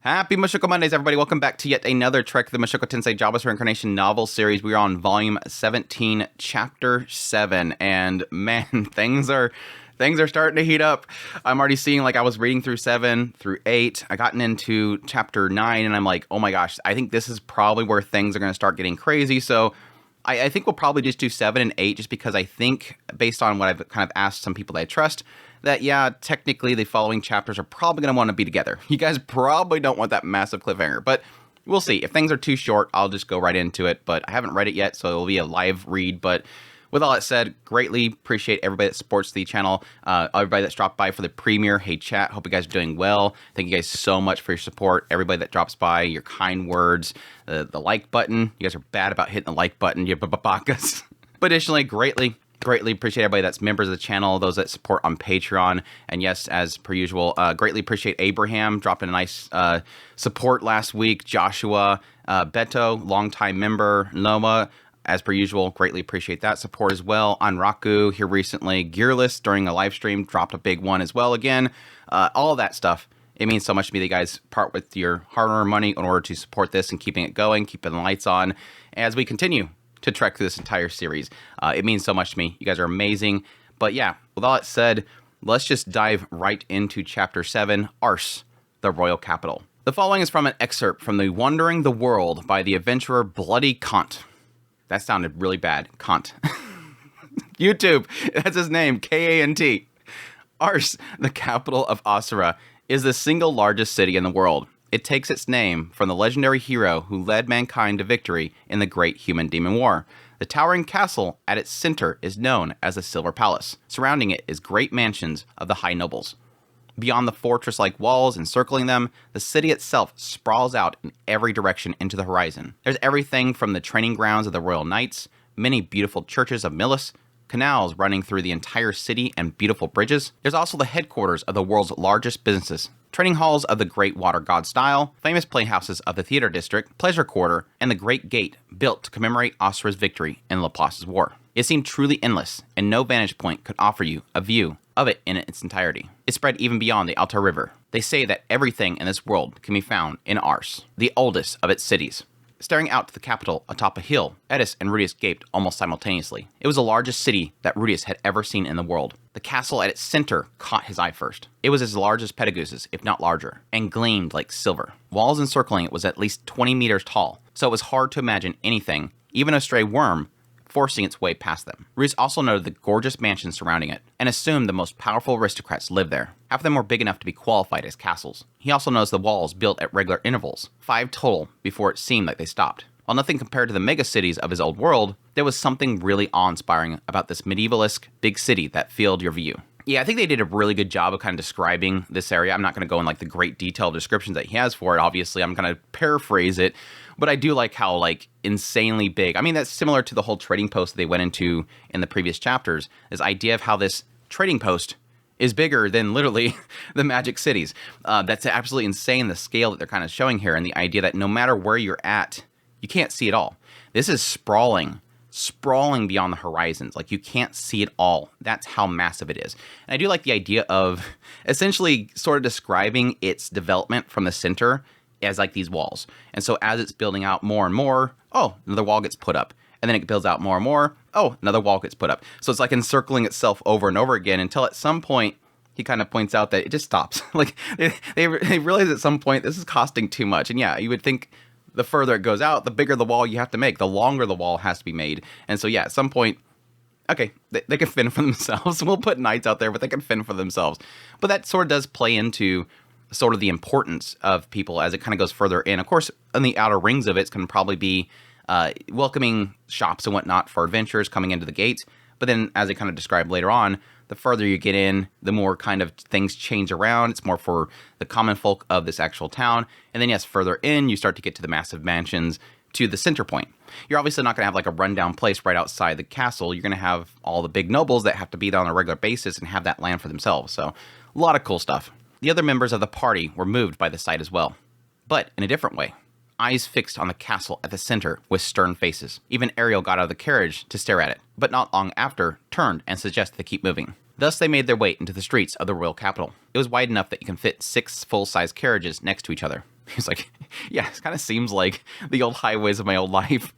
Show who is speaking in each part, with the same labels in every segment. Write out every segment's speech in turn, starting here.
Speaker 1: Happy Mushoku Mondays, everybody. Welcome back to yet another Trek the Mushoku Tensei Jobless Reincarnation novel series. We are on Volume 17, Chapter 7. And man, things are starting to heat up. I'm already seeing, like, I was reading through 7 through 8. I gotten into Chapter 9, and I'm like, oh my gosh, I think this is probably where things are going to start getting crazy. So I think we'll probably just do 7 and 8 just because I think, based on what I've kind of asked some people that I trust, that, yeah, technically the following chapters are probably going to want to be together. You guys probably don't want that massive cliffhanger, but we'll see. If things are too short, I'll just go right into it, but I haven't read it yet, so it will be a live read. But with all that said, greatly appreciate everybody that supports the channel, everybody that's dropped by for the premiere. Hey, chat, hope you guys are doing well. Thank you guys so much for your support. Everybody that drops by, your kind words, the like button. You guys are bad about hitting the like button, you babakas. But additionally, greatly appreciate everybody that's members of the channel, those that support on Patreon. And yes, as per usual, greatly appreciate Abraham dropping a nice support last week. Joshua, Beto, longtime member, Loma, as per usual, greatly appreciate that support as well. Anraku here recently, Gearless during a live stream dropped a big one as well again. All of that stuff. It means so much to me that you guys part with your hard-earned money in order to support this and keeping it going, keeping the lights on as we continue to trek through this entire series. It means so much to me. You guys are amazing. But yeah, with all that said, let's just dive right into Chapter 7, Ars, the Royal Capital. The following is from an excerpt from the Wandering the World by the adventurer Bloody Kant. That sounded really bad. Kant. YouTube, that's his name, K-A-N-T. Ars, the capital of Asura, is the single largest city in the world. It takes its name from the legendary hero who led mankind to victory in the Great Human-Demon War. The towering castle at its center is known as the Silver Palace. Surrounding it is great mansions of the high nobles. Beyond the fortress-like walls encircling them, the city itself sprawls out in every direction into the horizon. There's everything from the training grounds of the Royal Knights, many beautiful churches of Milis, canals running through the entire city, and beautiful bridges. There's also the headquarters of the world's largest businesses, training halls of the Great Water God style, famous playhouses of the Theater District, Pleasure Quarter, and the Great Gate built to commemorate Asura's victory in Laplace's war. It seemed truly endless, and no vantage point could offer you a view of it in its entirety. It spread even beyond the Alta River. They say that everything in this world can be found in Ars, the oldest of its cities. Staring out to the capital atop a hill, Edis and Rudeus gaped almost simultaneously. It was the largest city that Rudeus had ever seen in the world. The castle at its center caught his eye first. It was as large as Pedagoose's, if not larger, and gleamed like silver. Walls encircling it was at least 20 meters tall, so it was hard to imagine anything, even a stray worm, forcing its way past them. Rudeus also noted the gorgeous mansions surrounding it, and assumed the most powerful aristocrats lived there. Half of them were big enough to be qualified as castles. He also noticed the walls built at regular intervals, 5 total, before it seemed like they stopped. While nothing compared to the megacities of his old world, there was something really awe-inspiring about this medievalesque big city that filled your view. Yeah, I think they did a really good job of kind of describing this area. I'm not going to go in like the great detailed descriptions that he has for it. Obviously, I'm going to paraphrase it, but I do like how like insanely big. I mean, that's similar to the whole trading post that they went into in the previous chapters. This idea of how this trading post is bigger than literally the magic cities. That's absolutely insane, the scale that they're kind of showing here, and the idea that no matter where you're at, you can't see it all. This is sprawling beyond the horizons. Like, you can't see it all. That's how massive it is. And I do like the idea of essentially sort of describing its development from the center as like these walls. And so as it's building out more and more, oh, another wall gets put up. And then it builds out more and more, oh, another wall gets put up. So it's like encircling itself over and over again until at some point, he kind of points out that it just stops. Like, they realize at some point this is costing too much. And yeah, you would think the further it goes out, the bigger the wall you have to make, the longer the wall has to be made. And so, yeah, at some point, okay, they can fend for themselves. We'll put knights out there, but they can fend for themselves. But that sort of does play into sort of the importance of people as it kind of goes further in. Of course, in the outer rings of it can probably be welcoming shops and whatnot for adventurers coming into the gates. But then, as I kind of described later on, the further you get in, the more kind of things change around. It's more for the common folk of this actual town. And then, yes, further in, you start to get to the massive mansions to the center point. You're obviously not going to have like a rundown place right outside the castle. You're going to have all the big nobles that have to be there on a regular basis and have that land for themselves. So, a lot of cool stuff. The other members of the party were moved by the sight as well, but in a different way. Eyes fixed on the castle at the center with stern faces. Even Ariel got out of the carriage to stare at it, but not long after, turned and suggested they keep moving. Thus they made their way into the streets of the royal capital. It was wide enough that you can fit 6 full-size carriages next to each other. He's like, yeah, it kind of seems like the old highways of my old life.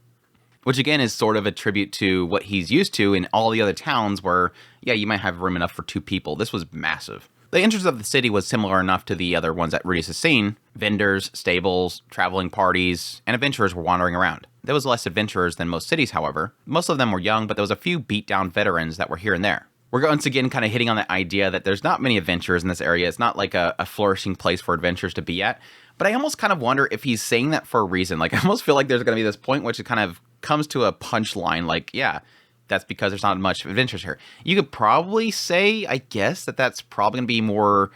Speaker 1: Which again is sort of a tribute to what he's used to in all the other towns where, yeah, you might have room enough for 2 people. This was massive. The entrance of the city was similar enough to the other ones that Rudeus has seen. Vendors, stables, traveling parties, and adventurers were wandering around. There was less adventurers than most cities, however. Most of them were young, but there was a few beat-down veterans that were here and there. We're once again kind of hitting on the idea that there's not many adventurers in this area. It's not like a flourishing place for adventurers to be at. But I almost kind of wonder if he's saying that for a reason. Like, I almost feel like there's going to be this point which it kind of comes to a punchline. Like, yeah, that's because there's not much adventures here. You could probably say, I guess, that that's probably going to be more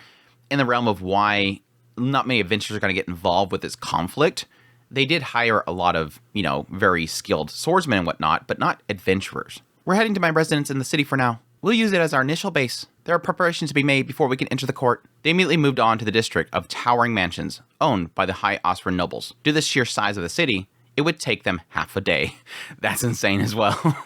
Speaker 1: in the realm of why not many adventurers are going to get involved with this conflict. They did hire a lot of, you know, very skilled swordsmen and whatnot, but not adventurers. We're heading to my residence in the city for now. We'll use it as our initial base. There are preparations to be made before we can enter the court. They immediately moved on to the district of towering mansions owned by the high Osran nobles. Due to the sheer size of the city, it would take them half a day. That's insane as well.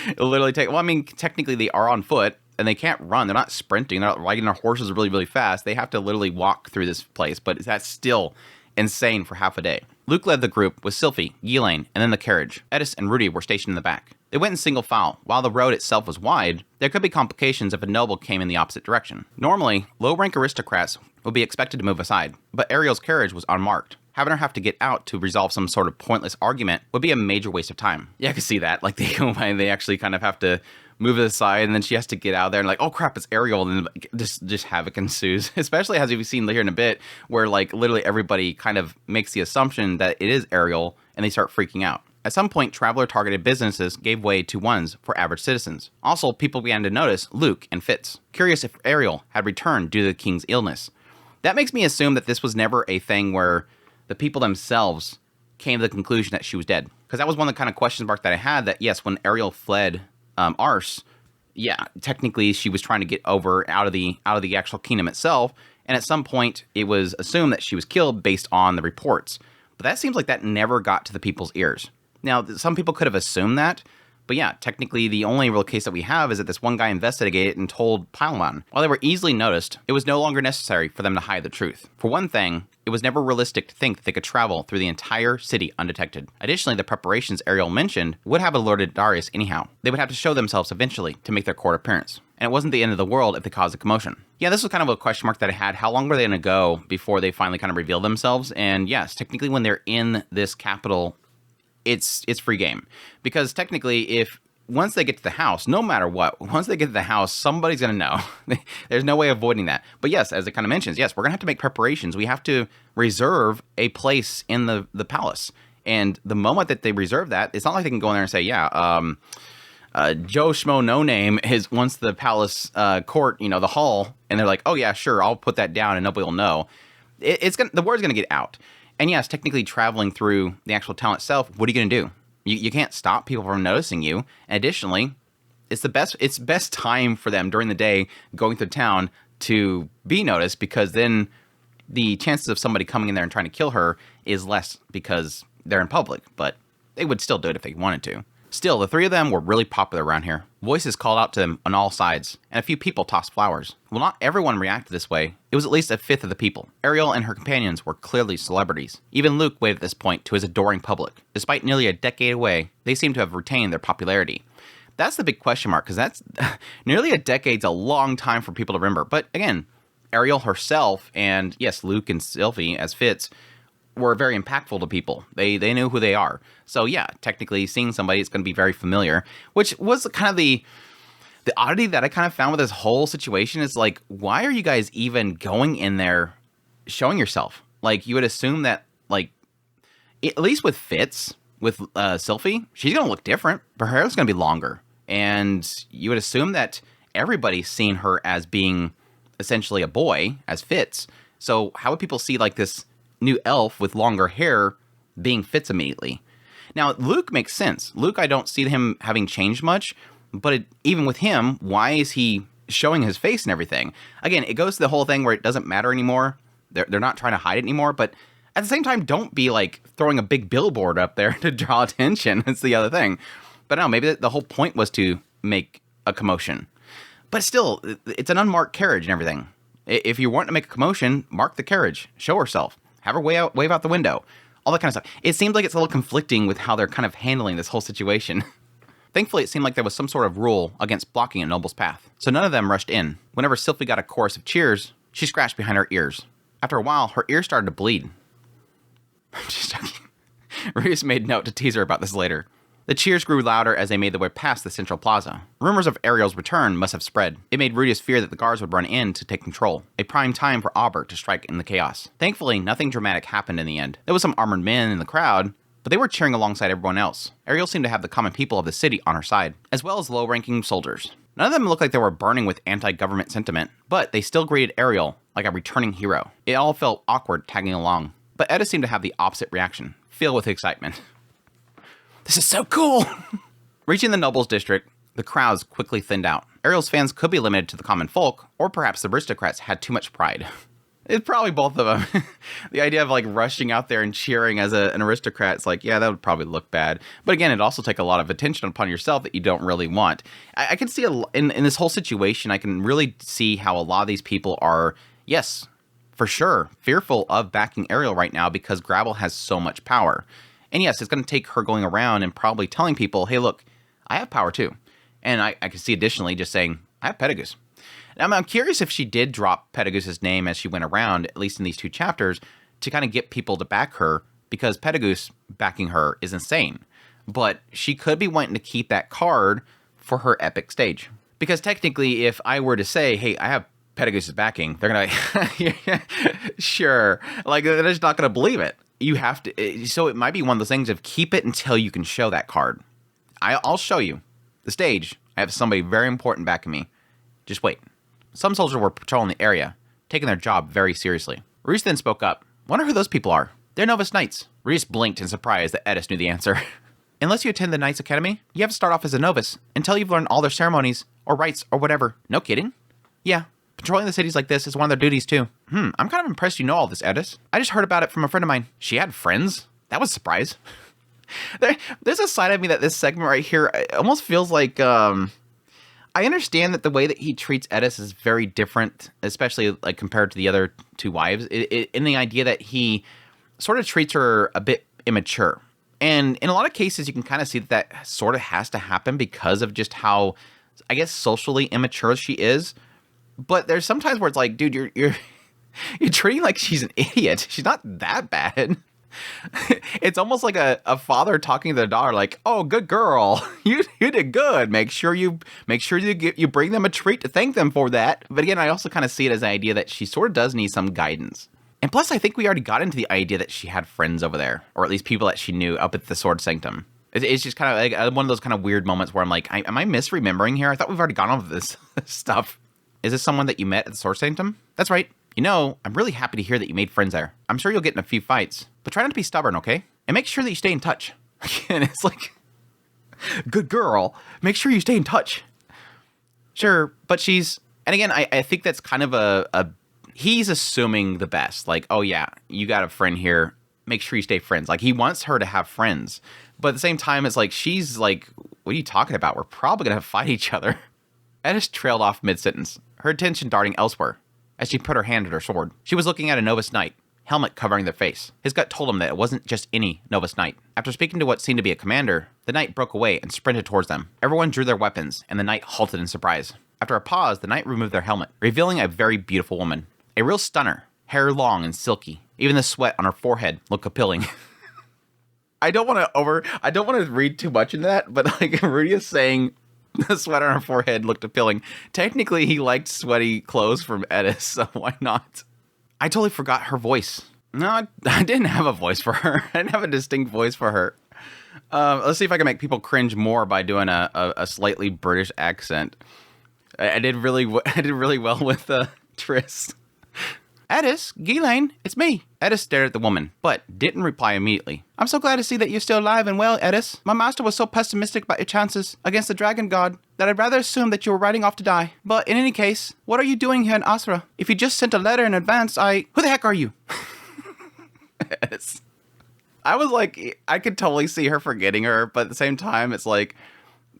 Speaker 1: It'll literally take, well, I mean, technically they are on foot and they can't run. They're not sprinting. They're not riding their horses really, really fast. They have to literally walk through this place, but that's still insane for half a day. Luke led the group with Sylphie, Elaine, and then the carriage. Edis and Rudy were stationed in the back. They went in single file. While the road itself was wide, there could be complications if a noble came in the opposite direction. Normally, low-rank aristocrats would be expected to move aside, but Ariel's carriage was unmarked. Having her have to get out to resolve some sort of pointless argument would be a major waste of time. Yeah, I can see that. Like, they actually kind of have to move it aside, and then she has to get out there and like, oh crap, it's Ariel, and just havoc ensues. Especially as we've seen here in a bit, where like literally everybody kind of makes the assumption that it is Ariel, and they start freaking out. At some point, traveler-targeted businesses gave way to ones for average citizens. Also, people began to notice Luke and Fitz, curious if Ariel had returned due to the king's illness. That makes me assume that this was never a thing where the people themselves came to the conclusion that she was dead. Because that was one of the kind of question mark that I had, that yes, when Ariel fled Ars, yeah, technically she was trying to get over out of the actual kingdom itself, and at some point it was assumed that she was killed based on the reports. But that seems like that never got to the people's ears. Now, some people could have assumed that, but yeah, technically the only real case that we have is that this one guy investigated and told Paimon. While they were easily noticed, it was no longer necessary for them to hide the truth. For one thing, it was never realistic to think that they could travel through the entire city undetected. Additionally, the preparations Ariel mentioned would have alerted Darius anyhow. They would have to show themselves eventually to make their court appearance. And it wasn't the end of the world if they caused a commotion. Yeah, this was kind of a question mark that I had. How long were they going to go before they finally kind of revealed themselves? And yes, technically when they're in this capital, it's free game. Because technically, if once they get to the house, no matter what, once they get to the house, somebody's going to know. There's no way of avoiding that. But yes, as it kind of mentions, yes, we're going to have to make preparations. We have to reserve a place in the palace. And the moment that they reserve that, it's not like they can go in there and say, yeah, Joe Schmo No Name is once the palace court, you know, the hall, and they're like, oh yeah, sure, I'll put that down and nobody will know. The word's going to get out. And yes, technically traveling through the actual town itself, what are you going to do? You can't stop people from noticing you. And additionally, it's best time for them during the day going through town to be noticed, because then the chances of somebody coming in there and trying to kill her is less because they're in public. But they would still do it if they wanted to. Still, the three of them were really popular around here. Voices called out to them on all sides, and a few people tossed flowers. While not everyone reacted this way, it was at least a fifth of the people. Ariel and her companions were clearly celebrities. Even Luke waved at this point to his adoring public. Despite nearly a decade away, they seem to have retained their popularity. That's the big question mark, because that's nearly a decade's a long time for people to remember. But again, Ariel herself, and yes, Luke and Sylphie as Fitz, were very impactful to people. They knew who they are. So yeah, technically seeing somebody is going to be very familiar, which was kind of the oddity that I kind of found with this whole situation is like, why are you guys even going in there showing yourself? Like, you would assume that, like, at least with Fitz, with Sylphie, she's going to look different. Her hair is going to be longer. And you would assume that everybody's seen her as being essentially a boy, as Fitz. So how would people see like this new elf with longer hair being Fitz immediately? Now, Luke makes sense. Luke, I don't see him having changed much, but even with him, why is he showing his face and everything? Again, it goes to the whole thing where it doesn't matter anymore. They're not trying to hide it anymore, but at the same time, don't be like throwing a big billboard up there to draw attention. That's the other thing. But no, maybe the whole point was to make a commotion. But still, it's an unmarked carriage and everything. If you want to make a commotion, mark the carriage. Show herself. Have her wave out the window. All that kind of stuff. It seems like it's a little conflicting with how they're kind of handling this whole situation. Thankfully, it seemed like there was some sort of rule against blocking a noble's path, so none of them rushed in. Whenever Sylphie got a chorus of cheers, she scratched behind her ears. After a while, her ears started to bleed. I'm just joking. Rudeus made note to tease her about this later. The cheers grew louder as they made their way past the central plaza. Rumors of Ariel's return must have spread. It made Rudeus fear that the guards would run in to take control, a prime time for Auber to strike in the chaos. Thankfully, nothing dramatic happened in the end. There was some armored men in the crowd, but they were cheering alongside everyone else. Ariel seemed to have the common people of the city on her side, as well as low-ranking soldiers. None of them looked like they were burning with anti-government sentiment, but they still greeted Ariel like a returning hero. It all felt awkward tagging along, but Etta seemed to have the opposite reaction, filled with excitement. This is so cool! Reaching the nobles district, the crowds quickly thinned out. Ariel's fans could be limited to the common folk, or perhaps the aristocrats had too much pride. It's probably both of them. The idea of like rushing out there and cheering as an aristocrat, it's like, yeah, that would probably look bad. But again, it also take a lot of attention upon yourself that you don't really want. I can see in this whole situation, I can really see how a lot of these people are, yes, for sure, fearful of backing Ariel right now because Grabble has so much power. And yes, it's going to take her going around and probably telling people, hey, look, I have power too. And I can see additionally just saying, I have Pedagoose. I'm curious if she did drop Pedagoose's name as she went around, at least in these 2 chapters, to kind of get people to back her, because Pedagoose backing her is insane. But she could be wanting to keep that card for her epic stage. Because technically, if I were to say, hey, I have Pedagoose's backing, they're going to sure. Like, they're just not going to believe it. You have to, so it might be one of those things of keep it until you can show that card. I'll show you the stage. I have somebody very important backing me. Just wait. Some soldiers were patrolling the area, taking their job very seriously. Rudeus then spoke up. Wonder who those people are. They're Novice Knights. Rudeus blinked in surprise that Edis knew the answer. Unless you attend the Knights Academy, you have to start off as a novice until you've learned all their ceremonies or rites or whatever. No kidding? Yeah. Patrolling the cities like this is one of their duties too. I'm kind of impressed you know all this, Edis. I just heard about it from a friend of mine. She had friends? That was a surprise. There's a side of me that this segment right here almost feels like, I understand that the way that he treats Edis is very different, especially like compared to the other 2 wives, in the idea that he sort of treats her a bit immature. And in a lot of cases, you can kind of see that sort of has to happen because of just how, I guess, socially immature she is. But there's sometimes where it's like, dude, you're treating like she's an idiot. She's not that bad. It's almost like a father talking to their daughter, like, "Oh, good girl, you did good. Make sure you bring them a treat to thank them for that." But again, I also kind of see it as an idea that she sort of does need some guidance. And plus, I think we already got into the idea that she had friends over there, or at least people that she knew up at the Sword Sanctum. It's just kind of like one of those kind of weird moments where I'm like, am I misremembering here? I thought we've already gone over this stuff. Is this someone that you met at the Sword Sanctum? That's right. You know, I'm really happy to hear that you made friends there. I'm sure you'll get in a few fights, but try not to be stubborn, okay? And make sure that you stay in touch. Again, it's like, good girl, make sure you stay in touch. Sure, but she's, and again, I think that's kind of he's assuming the best. Like, oh yeah, you got a friend here, make sure you stay friends. Like, he wants her to have friends. But at the same time, it's like, she's like, what are you talking about? We're probably going to fight each other. Edis trailed off mid-sentence, her attention darting elsewhere. As she put her hand at her sword, she was looking at a Novice Knight, helmet covering their face. His gut told him that it wasn't just any Novice Knight. After speaking to what seemed to be a commander, the Knight broke away and sprinted towards them. Everyone drew their weapons, and the Knight halted in surprise. After a pause, the Knight removed their helmet, revealing a very beautiful woman. A real stunner, hair long and silky. Even the sweat on her forehead looked appealing. I don't want to read too much into that, but like Rudeus saying the sweat on her forehead looked appealing. Technically, he liked sweaty clothes from Edis, so why not? I totally forgot her voice. No, I didn't have a voice for her. I didn't have a distinct voice for her. Let's see if I can make people cringe more by doing a slightly British accent. I did really well with Triss. Edis, Ghislaine, it's me. Edis stared at the woman, but didn't reply immediately. I'm so glad to see that you're still alive and well, Edis. My master was so pessimistic about your chances against the dragon god that I'd rather assume that you were riding off to die. But in any case, what are you doing here in Asra? If you just sent a letter in advance, Who the heck are you? Edis. I was like, I could totally see her forgetting her, but at the same time, it's like,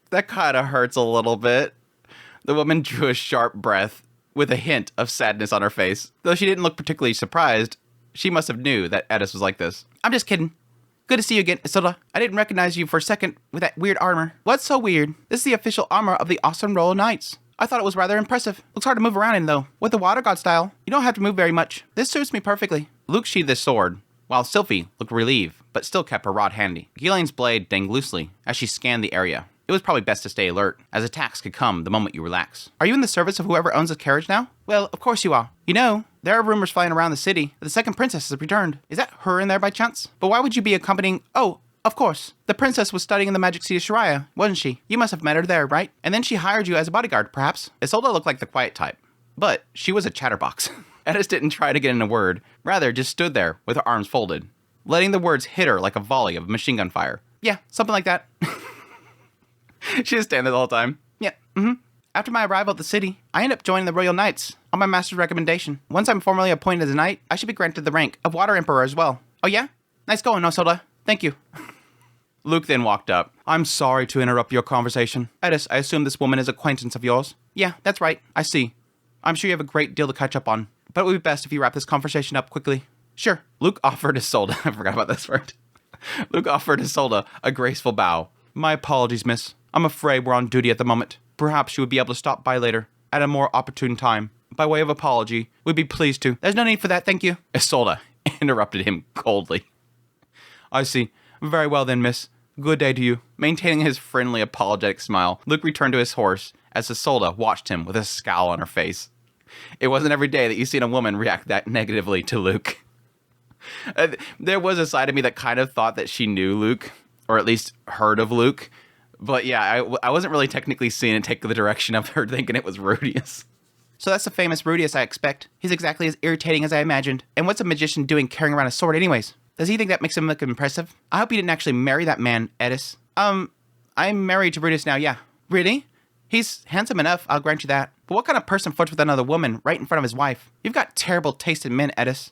Speaker 1: that kind of hurts a little bit. The woman drew a sharp breath, with a hint of sadness on her face. Though she didn't look particularly surprised, She must have knew that Edis was like this. I'm just kidding. Good to see you again, Isolde. I didn't recognize you for a second with that weird armor. What's so weird? This is the official armor of the Awesome Royal Knights. I thought it was rather impressive. Looks hard to move around in, though. With the water god style, you don't have to move very much. This suits me perfectly. Luke sheathed his sword, while Sylphie looked relieved, but still kept her rod handy. Ghislaine's blade danged loosely as she scanned the area. It was probably best to stay alert, as attacks could come the moment you relax. Are you in the service of whoever owns this carriage now? Well, of course you are. You know, there are rumors flying around the city that the second princess has returned. Is that her in there by chance? But why would you be accompanying... Oh, of course. The princess was studying in the magic city of Shariah, wasn't she? You must have met her there, right? And then she hired you as a bodyguard, perhaps? Isolde looked like the quiet type, but she was a chatterbox. Edis didn't try to get in a word, rather just stood there with her arms folded, letting the words hit her like a volley of machine gun fire. Yeah, something like that. She just stand there the whole time. Yeah, After my arrival at the city, I ended up joining the Royal Knights on my master's recommendation. Once I'm formally appointed as a knight, I should be granted the rank of Water Emperor as well. Oh yeah? Nice going, Isolde. Thank you. Luke then walked up. I'm sorry to interrupt your conversation. Edis, I assume this woman is an acquaintance of yours? Yeah, that's right. I see. I'm sure you have a great deal to catch up on, but it would be best if you wrap this conversation up quickly. Sure. Luke offered Isolde, I forgot about this word. Luke offered Isolde a graceful bow. My apologies, miss. I'm afraid we're on duty at the moment. Perhaps you would be able to stop by later, at a more opportune time. By way of apology, we'd be pleased to. There's no need for that, thank you. Isolde interrupted him coldly. I see. Very well then, miss. Good day to you. Maintaining his friendly, apologetic smile, Luke returned to his horse as Isolde watched him with a scowl on her face. It wasn't every day that you seen a woman react that negatively to Luke. There was a side of me that kind of thought that she knew Luke, or at least heard of Luke. But yeah, I wasn't really technically seeing it take the direction of her thinking it was Rudeus. So that's the famous Rudeus, I expect. He's exactly as irritating as I imagined. And what's a magician doing carrying around a sword anyways? Does he think that makes him look impressive? I hope you didn't actually marry that man, Edis. I'm married to Rudeus now, yeah. Really? He's handsome enough, I'll grant you that. But what kind of person flirts with another woman right in front of his wife? You've got terrible taste in men, Edis.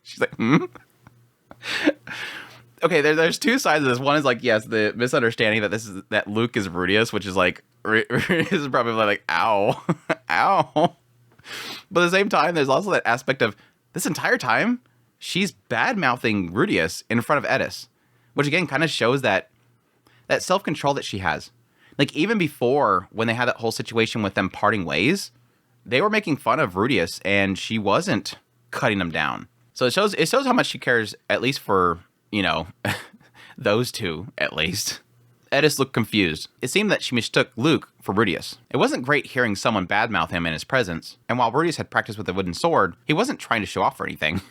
Speaker 1: She's like, Okay, there's two sides of this. One is like, yes, the misunderstanding that Luke is Rudeus, which is like, is probably like, ow, ow. But at the same time, there's also that aspect of this entire time, she's bad-mouthing Rudeus in front of Edis, which again kind of shows that self-control that she has. Like even before, when they had that whole situation with them parting ways, they were making fun of Rudeus, and she wasn't cutting him down. So it shows how much she cares, at least for, you know, those two, at least. Edis looked confused. It seemed that she mistook Luke for Rudeus. It wasn't great hearing someone badmouth him in his presence, and while Rudeus had practiced with a wooden sword, he wasn't trying to show off or anything.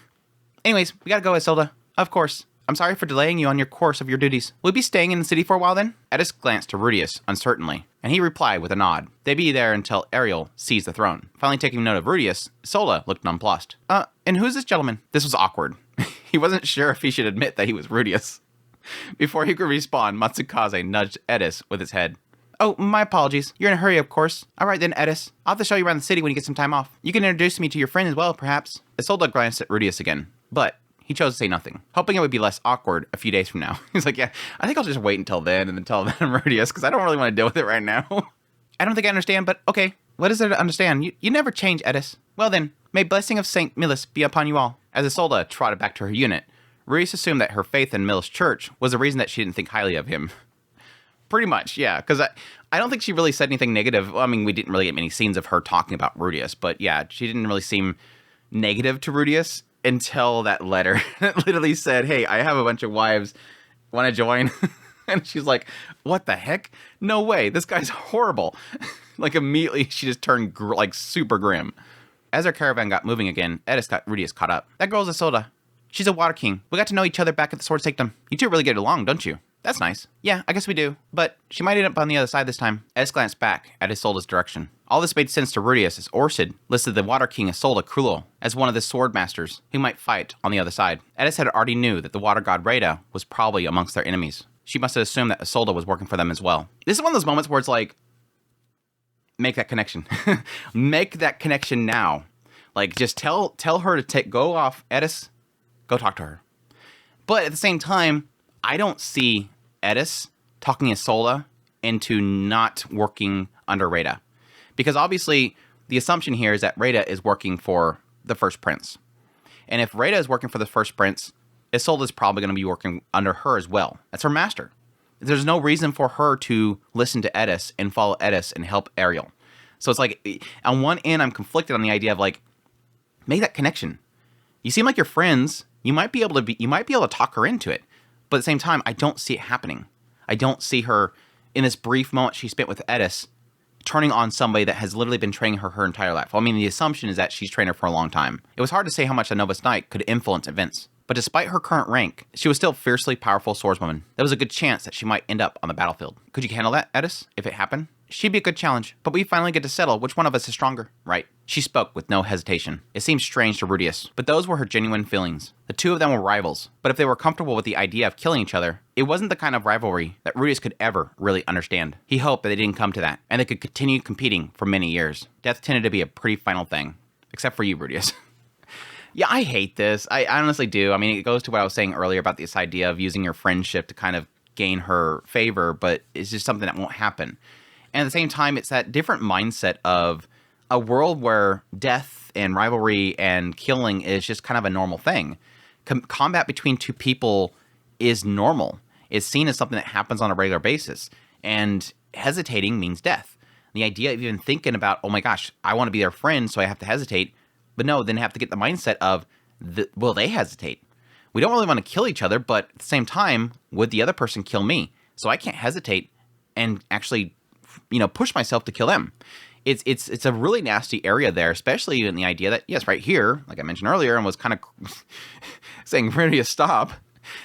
Speaker 1: Anyways, we gotta go, Isolde. Of course. I'm sorry for delaying you on your course of your duties. Will you be staying in the city for a while then? Edis glanced to Rudeus uncertainly, and he replied with a nod. They'd be there until Ariel seized the throne. Finally taking note of Rudeus, Isolde looked nonplussed. And who's this gentleman? This was awkward. He wasn't sure if he should admit that he was Rudeus. Before he could respond, Matsukaze nudged Edis with his head. Oh, my apologies. You're in a hurry, of course. All right then, Edis. I'll have to show you around the city when you get some time off. You can introduce me to your friend as well, perhaps. Isolde glanced at Rudeus again, but he chose to say nothing, hoping it would be less awkward a few days from now. He's like, yeah, I think I'll just wait until then and then tell them I'm Rudeus, because I don't really want to deal with it right now. I don't think I understand, but okay. What is there to understand? You never change, Edis. Well then, may blessing of Saint Millis be upon you all. As Isolde trotted back to her unit, Rudeus assumed that her faith in Millis Church was the reason that she didn't think highly of him. Pretty much, yeah, because I don't think she really said anything negative. Well, I mean, we didn't really get many scenes of her talking about Rudeus, but yeah, she didn't really seem negative to Rudeus until that letter that literally said, hey, I have a bunch of wives, want to join? And she's like, what the heck? No way, this guy's horrible. Like immediately she just turned like super grim. As our caravan got moving again, Edis got Rudeus caught up. That girl's Isolde. She's a water king. We got to know each other back at the Sword Sanctum. You two really get along, don't you? That's nice. Yeah, I guess we do. But she might end up on the other side this time. Edis glanced back at Isolde's direction. All this made sense to Rudeus as Orsted listed the Water King Isolde Cruel as one of the sword masters who might fight on the other side. Edis had already knew that the water god Rada was probably amongst their enemies. She must have assumed that Isolde was working for them as well. This is one of those moments where it's like, make that connection. Make that connection now. Like, just tell her to go off, Edis, go talk to her. But at the same time, I don't see Edis talking Isolde into not working under Rada. Because obviously, the assumption here is that Rada is working for the First Prince. And if Rada is working for the first prince, Isolde is probably going to be working under her as well. That's her master. There's no reason for her to listen to Edis and follow Edis and help Ariel. So it's like, on one end, I'm conflicted on the idea of like, make that connection. You seem like you're friends. You might be able to talk her into it. But at the same time, I don't see it happening. I don't see her, in this brief moment she spent with Edis, turning on somebody that has literally been training her entire life. Well, I mean, the assumption is that she's trained her for a long time. It was hard to say how much a Novice Knight could influence events. But despite her current rank, she was still a fiercely powerful swordswoman. There was a good chance that she might end up on the battlefield. Could you handle that, Edis, if it happened? She'd be a good challenge, but we finally get to settle which one of us is stronger, right? She spoke with no hesitation. It seemed strange to Rudeus, but those were her genuine feelings. The two of them were rivals, but if they were comfortable with the idea of killing each other, it wasn't the kind of rivalry that Rudeus could ever really understand. He hoped that they didn't come to that, and they could continue competing for many years. Death tended to be a pretty final thing. Except for you, Rudeus. Yeah, I hate this. I honestly do. I mean, it goes to what I was saying earlier about this idea of using your friendship to kind of gain her favor, but it's just something that won't happen. And at the same time, it's that different mindset of a world where death and rivalry and killing is just kind of a normal thing. Combat between two people is normal. It's seen as something that happens on a regular basis. And hesitating means death. The idea of even thinking about, oh my gosh, I want to be their friend, so I have to hesitate. But no, then have to get the mindset of, will they hesitate? We don't really want to kill each other, but at the same time, would the other person kill me? So I can't hesitate and actually, push myself to kill them. It's a really nasty area there, especially in the idea that, yes, right here, like I mentioned earlier, and was kind of saying, Rudeus, stop.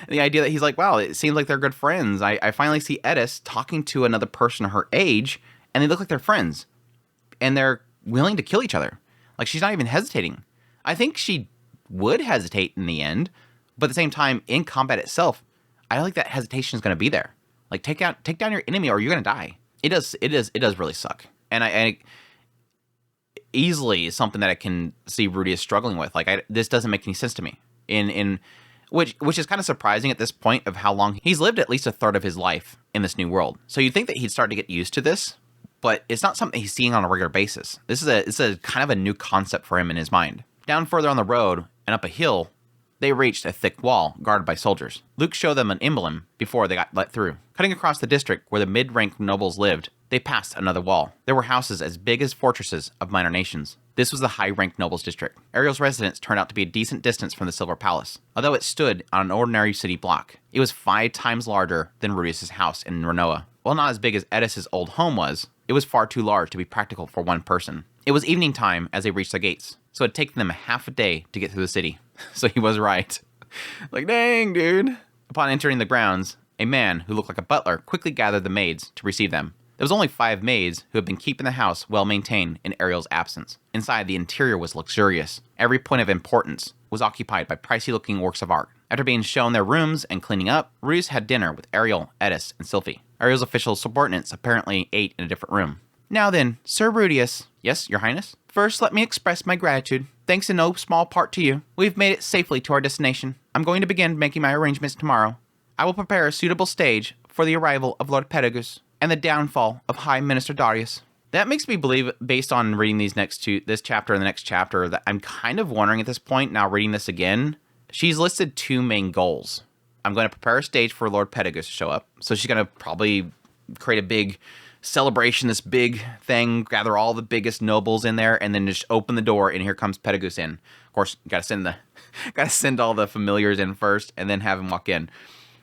Speaker 1: And the idea that he's like, wow, it seems like they're good friends. I finally see Edis talking to another person her age, and they look like they're friends. And they're willing to kill each other. Like, she's not even hesitating. I think she would hesitate in the end, but at the same time, in combat itself, I don't think that hesitation is going to be there. Like, take down your enemy or you're going to die. It does really suck. And I easily is something that I can see Rudeus struggling with. Like, this doesn't make any sense to me. Which is kind of surprising at this point of how long he's lived, at least a third of his life in this new world. So you'd think that he'd start to get used to this, but it's not something he's seeing on a regular basis. It's a kind of a new concept for him in his mind. Down further on the road and up a hill, they reached a thick wall guarded by soldiers. Luke showed them an emblem before they got let through. Cutting across the district where the mid-rank nobles lived, they passed another wall. There were houses as big as fortresses of minor nations. This was the high-ranked nobles district. Ariel's residence turned out to be a decent distance from the Silver Palace. Although it stood on an ordinary city block, it was 5 times larger than Rudeus' house in Renoa. While not as big as Edis' old home was, it was far too large to be practical for one person. It was evening time as they reached the gates, so it'd taken them half a day to get through the city. So he was right. Like, dang, dude. Upon entering the grounds, a man who looked like a butler quickly gathered the maids to receive them. There was only 5 maids who had been keeping the house well maintained in Ariel's absence. Inside, the interior was luxurious. Every point of importance was occupied by pricey-looking works of art. After being shown their rooms and cleaning up, Rudeus had dinner with Ariel, Edis, and Sylphie. Ariel's official subordinates apparently ate in a different room. Now then, Sir Rudeus. Yes, Your Highness? First, let me express my gratitude. Thanks in no small part to you. We've made it safely to our destination. I'm going to begin making my arrangements tomorrow. I will prepare a suitable stage for the arrival of Lord Pedagus and the downfall of High Minister Darius. That makes me believe, based on reading this chapter and the next chapter, that I'm kind of wondering at this point, now reading this again, she's listed 2 main goals. I'm going to prepare a stage for Lord Pedagus to show up. So she's going to probably create a big celebration, this big thing, gather all the biggest nobles in there, and then just open the door, and here comes Pedagus in. Of course, gotta send all the familiars in first, and then have him walk in.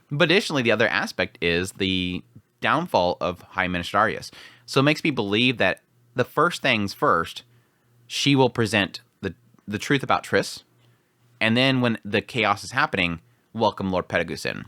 Speaker 1: But additionally, the other aspect is the downfall of High Minister Darius. So it makes me believe that the first things first, she will present the truth about Triss, and then when the chaos is happening, welcome Lord Pedagus in.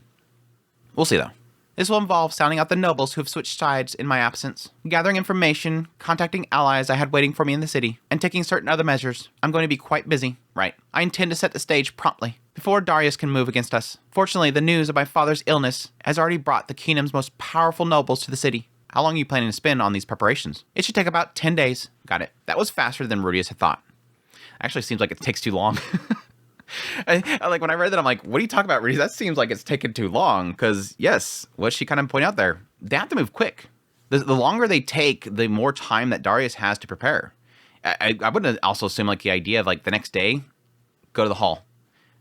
Speaker 1: We'll see, though. This will involve sounding out the nobles who have switched sides in my absence, gathering information, contacting allies I had waiting for me in the city, and taking certain other measures. I'm going to be quite busy. Right. I intend to set the stage promptly, before Darius can move against us. Fortunately, the news of my father's illness has already brought the kingdom's most powerful nobles to the city. How long are you planning to spend on these preparations? It should take about 10 days. Got it. That was faster than Rudeus had thought. Actually, seems like it takes too long. Like, when I read that, I'm like, what are you talking about, Rudeus? That seems like it's taken too long. Because, yes, what she kind of pointed out there, they have to move quick. The longer they take, the more time that Darius has to prepare. I wouldn't also assume, like, the idea of, like, the next day, go to the hall.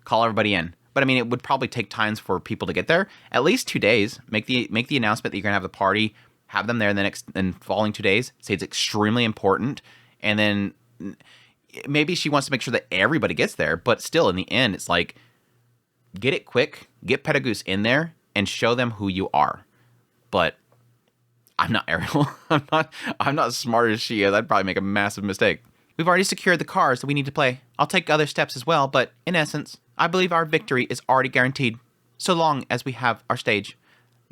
Speaker 1: call everybody in. But I mean, it would probably take times for people to get there. At least 2 days. Make the announcement that you're gonna have the party. Have them there in the following 2 days. Say it's extremely important, and then maybe she wants to make sure that everybody gets there. But still, in the end, it's like, get it quick. Get Petagoose in there and show them who you are. But I'm not Ariel. I'm not as smart as she is. I'd probably make a massive mistake. We've already secured the cars that we need to play. I'll take other steps as well, but in essence, I believe our victory is already guaranteed, so long as we have our stage.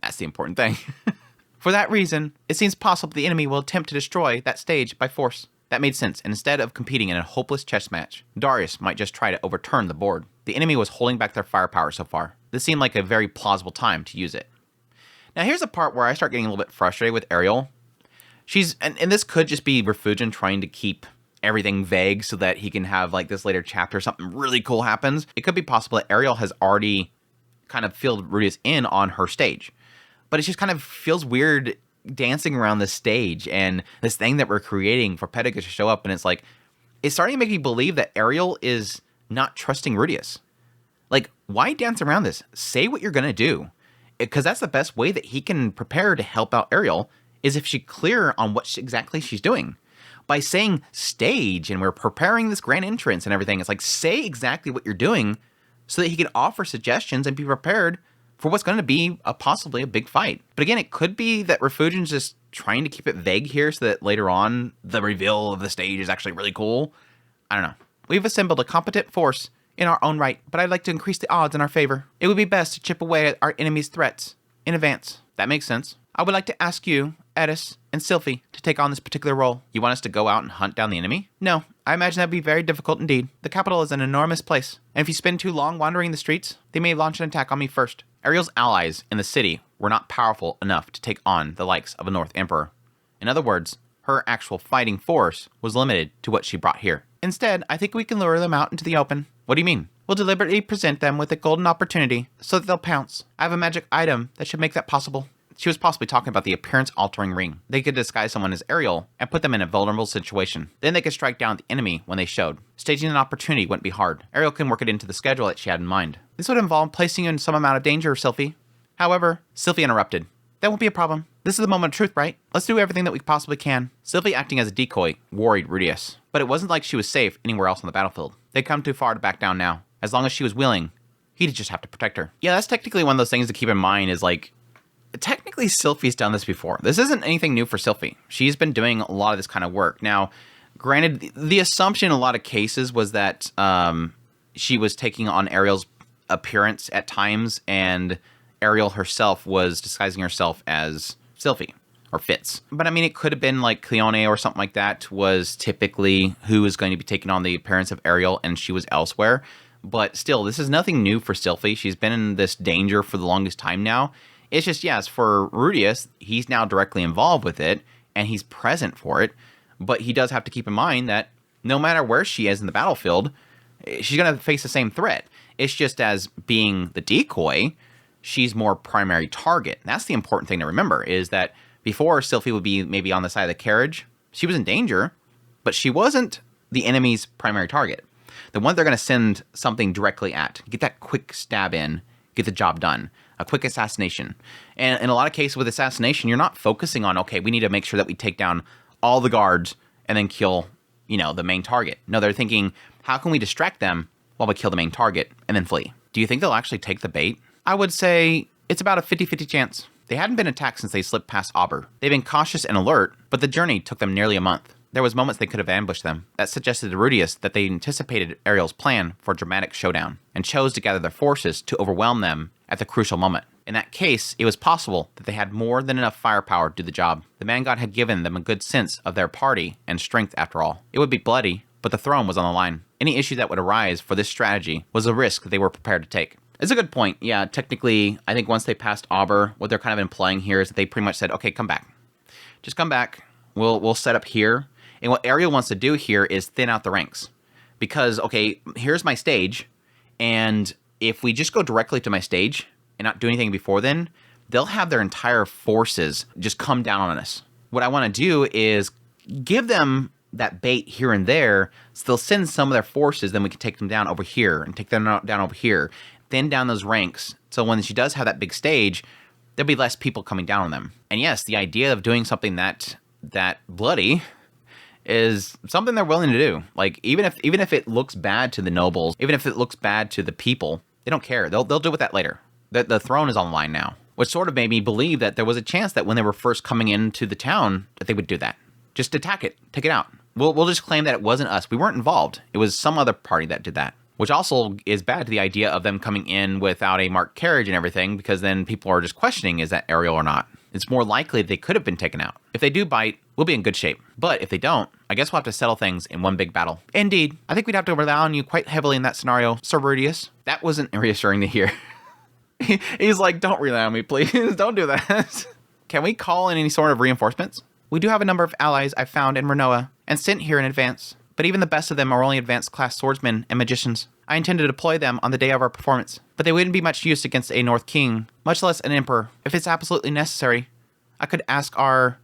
Speaker 1: That's the important thing. For that reason, it seems possible the enemy will attempt to destroy that stage by force. That made sense, and instead of competing in a hopeless chess match, Darius might just try to overturn the board. The enemy was holding back their firepower so far. This seemed like a very plausible time to use it. Now here's the part where I start getting a little bit frustrated with Ariel. And this could just be Refugin trying to keep everything vague so that he can have like this later chapter, something really cool happens. It could be possible that Ariel has already kind of filled Rudeus in on her stage. But it just kind of feels weird dancing around the stage and this thing that we're creating for Petagoose to show up. And it's like, it's starting to make me believe that Ariel is not trusting Rudeus. Like, why dance around this? Say what you're going to do. Because that's the best way that he can prepare to help out Ariel, is if she's clear on what exactly she's doing. By saying stage and we're preparing this grand entrance and everything, it's like, say exactly what you're doing so that he can offer suggestions and be prepared for what's going to be possibly a big fight. But again, it could be that Refugin's just trying to keep it vague here so that later on the reveal of the stage is actually really cool. I don't know. We've assembled a competent force in our own right, but I'd like to increase the odds in our favor. It would be best to chip away at our enemy's threats in advance. That makes sense. I would like to ask you, Edis, and Sylphie to take on this particular role. You want us to go out and hunt down the enemy? No, I imagine that'd be very difficult indeed. The capital is an enormous place, and if you spend too long wandering the streets, they may launch an attack on me first. Ariel's allies in the city were not powerful enough to take on the likes of a North Emperor. In other words, her actual fighting force was limited to what she brought here. Instead, I think we can lure them out into the open. What do you mean? We'll deliberately present them with a golden opportunity so that they'll pounce. I have a magic item that should make that possible. She was possibly talking about the appearance-altering ring. They could disguise someone as Ariel and put them in a vulnerable situation. Then they could strike down the enemy when they showed. Staging an opportunity wouldn't be hard. Ariel can work it into the schedule that she had in mind. This would involve placing you in some amount of danger, Sylphie. However, Sylphie interrupted. That won't be a problem. This is the moment of truth, right? Let's do everything that we possibly can. Sylphie, acting as a decoy, worried Rudeus. But it wasn't like she was safe anywhere else on the battlefield. They'd come too far to back down now. As long as she was willing, he'd just have to protect her. Yeah, that's technically one of those things to keep in mind is like, technically Sylphie's done this before. This isn't anything new for Sylphie. She's been doing a lot of this kind of work. Now, granted, the assumption in a lot of cases was that she was taking on Ariel's appearance at times, and Ariel herself was disguising herself as Sylphie, or Fitz. But I mean, it could have been like Cleone or something like that was typically who was going to be taking on the appearance of Ariel, and she was elsewhere. But still, this is nothing new for Sylphie. She's been in this danger for the longest time now. It's just, yes, for Rudeus, he's now directly involved with it, and he's present for it, but he does have to keep in mind that no matter where she is in the battlefield, she's going to face the same threat. It's just as being the decoy, she's more primary target. And that's the important thing to remember, is that before Sylphie would be maybe on the side of the carriage, she was in danger, but she wasn't the enemy's primary target. The one they're going to send something directly at. Get that quick stab in, get the job done. A quick assassination. And in a lot of cases with assassination, you're not focusing on, okay, we need to make sure that we take down all the guards and then kill, the main target. No, they're thinking, how can we distract them while we kill the main target and then flee? Do you think they'll actually take the bait? I would say it's about a 50-50 chance. They hadn't been attacked since they slipped past Auber. They've been cautious and alert, but the journey took them nearly a month. There was moments they could have ambushed them. That suggested to Rudeus that they anticipated Ariel's plan for a dramatic showdown and chose to gather their forces to overwhelm them at the crucial moment. In that case, it was possible that they had more than enough firepower to do the job. The man god had given them a good sense of their party and strength after all. It would be bloody, but the throne was on the line. Any issue that would arise for this strategy was a risk they were prepared to take. It's a good point. Yeah, technically, I think once they passed Auber, what they're kind of implying here is that they pretty much said, okay, come back. Just come back. We'll set up here. And what Ariel wants to do here is thin out the ranks. Because, okay, here's my stage, and if we just go directly to my stage and not do anything before then, they'll have their entire forces just come down on us. What I want to do is give them that bait here and there, so they'll send some of their forces, then we can take them down over here and take them down over here, thin down those ranks. So when she does have that big stage, there'll be less people coming down on them. And yes, the idea of doing something that bloody is something they're willing to do. Like, even if it looks bad to the nobles, even if it looks bad to the people, they don't care. They'll deal with that later. The throne is on the line now, which sort of made me believe that there was a chance that when they were first coming into the town, that they would do that. Just attack it, take it out. We'll just claim that it wasn't us. We weren't involved. It was some other party that did that, which also is bad to the idea of them coming in without a marked carriage and everything, because then people are just questioning, is that Ariel or not? It's more likely they could have been taken out. If they do bite, we'll be in good shape. But if they don't, I guess we'll have to settle things in one big battle. Indeed, I think we'd have to rely on you quite heavily in that scenario, Sir Rudeus. That wasn't reassuring to hear. He's like, don't rely on me, please. Don't do that. Can we call in any sort of reinforcements? We do have a number of allies I've found in Renoa and sent here in advance, but even the best of them are only advanced class swordsmen and magicians. I intend to deploy them on the day of our performance, but they wouldn't be much use against a North King, much less an Emperor. If it's absolutely necessary, I could ask our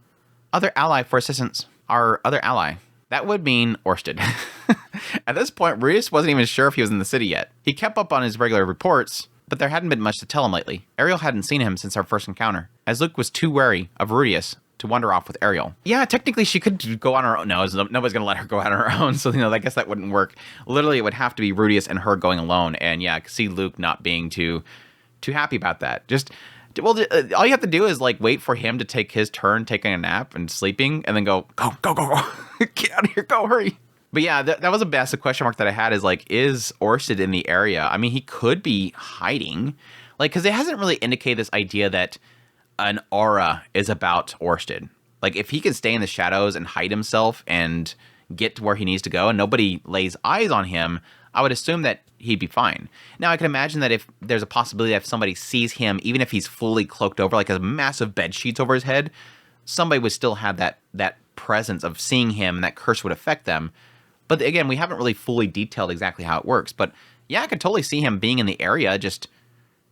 Speaker 1: other ally for assistance. Our other ally. That would mean Orsted. At this point, Rudeus wasn't even sure if he was in the city yet. He kept up on his regular reports, but there hadn't been much to tell him lately. Ariel hadn't seen him since our first encounter, as Luke was too wary of Rudeus to wander off with Ariel. Yeah, technically she could go on her own. No, nobody's going to let her go out on her own, so I guess that wouldn't work. Literally, it would have to be Rudeus and her going alone, and yeah, I could see Luke not being too happy about that. All you have to do is, like, wait for him to take his turn taking a nap and sleeping, and then go. Get out of here, go, hurry. But yeah, that was a massive question mark that I had, is like, is Orsted in the area? I mean, he could be hiding, like, because it hasn't really indicated this idea that an aura is about Orsted. Like, if he could stay in the shadows and hide himself and get to where he needs to go and nobody lays eyes on him, I would assume that he'd be fine. Now, I can imagine that if there's a possibility that if somebody sees him, even if he's fully cloaked over, like a massive bed sheets over his head, somebody would still have that presence of seeing him, and that curse would affect them. But again, we haven't really fully detailed exactly how it works. But yeah, I could totally see him being in the area, just,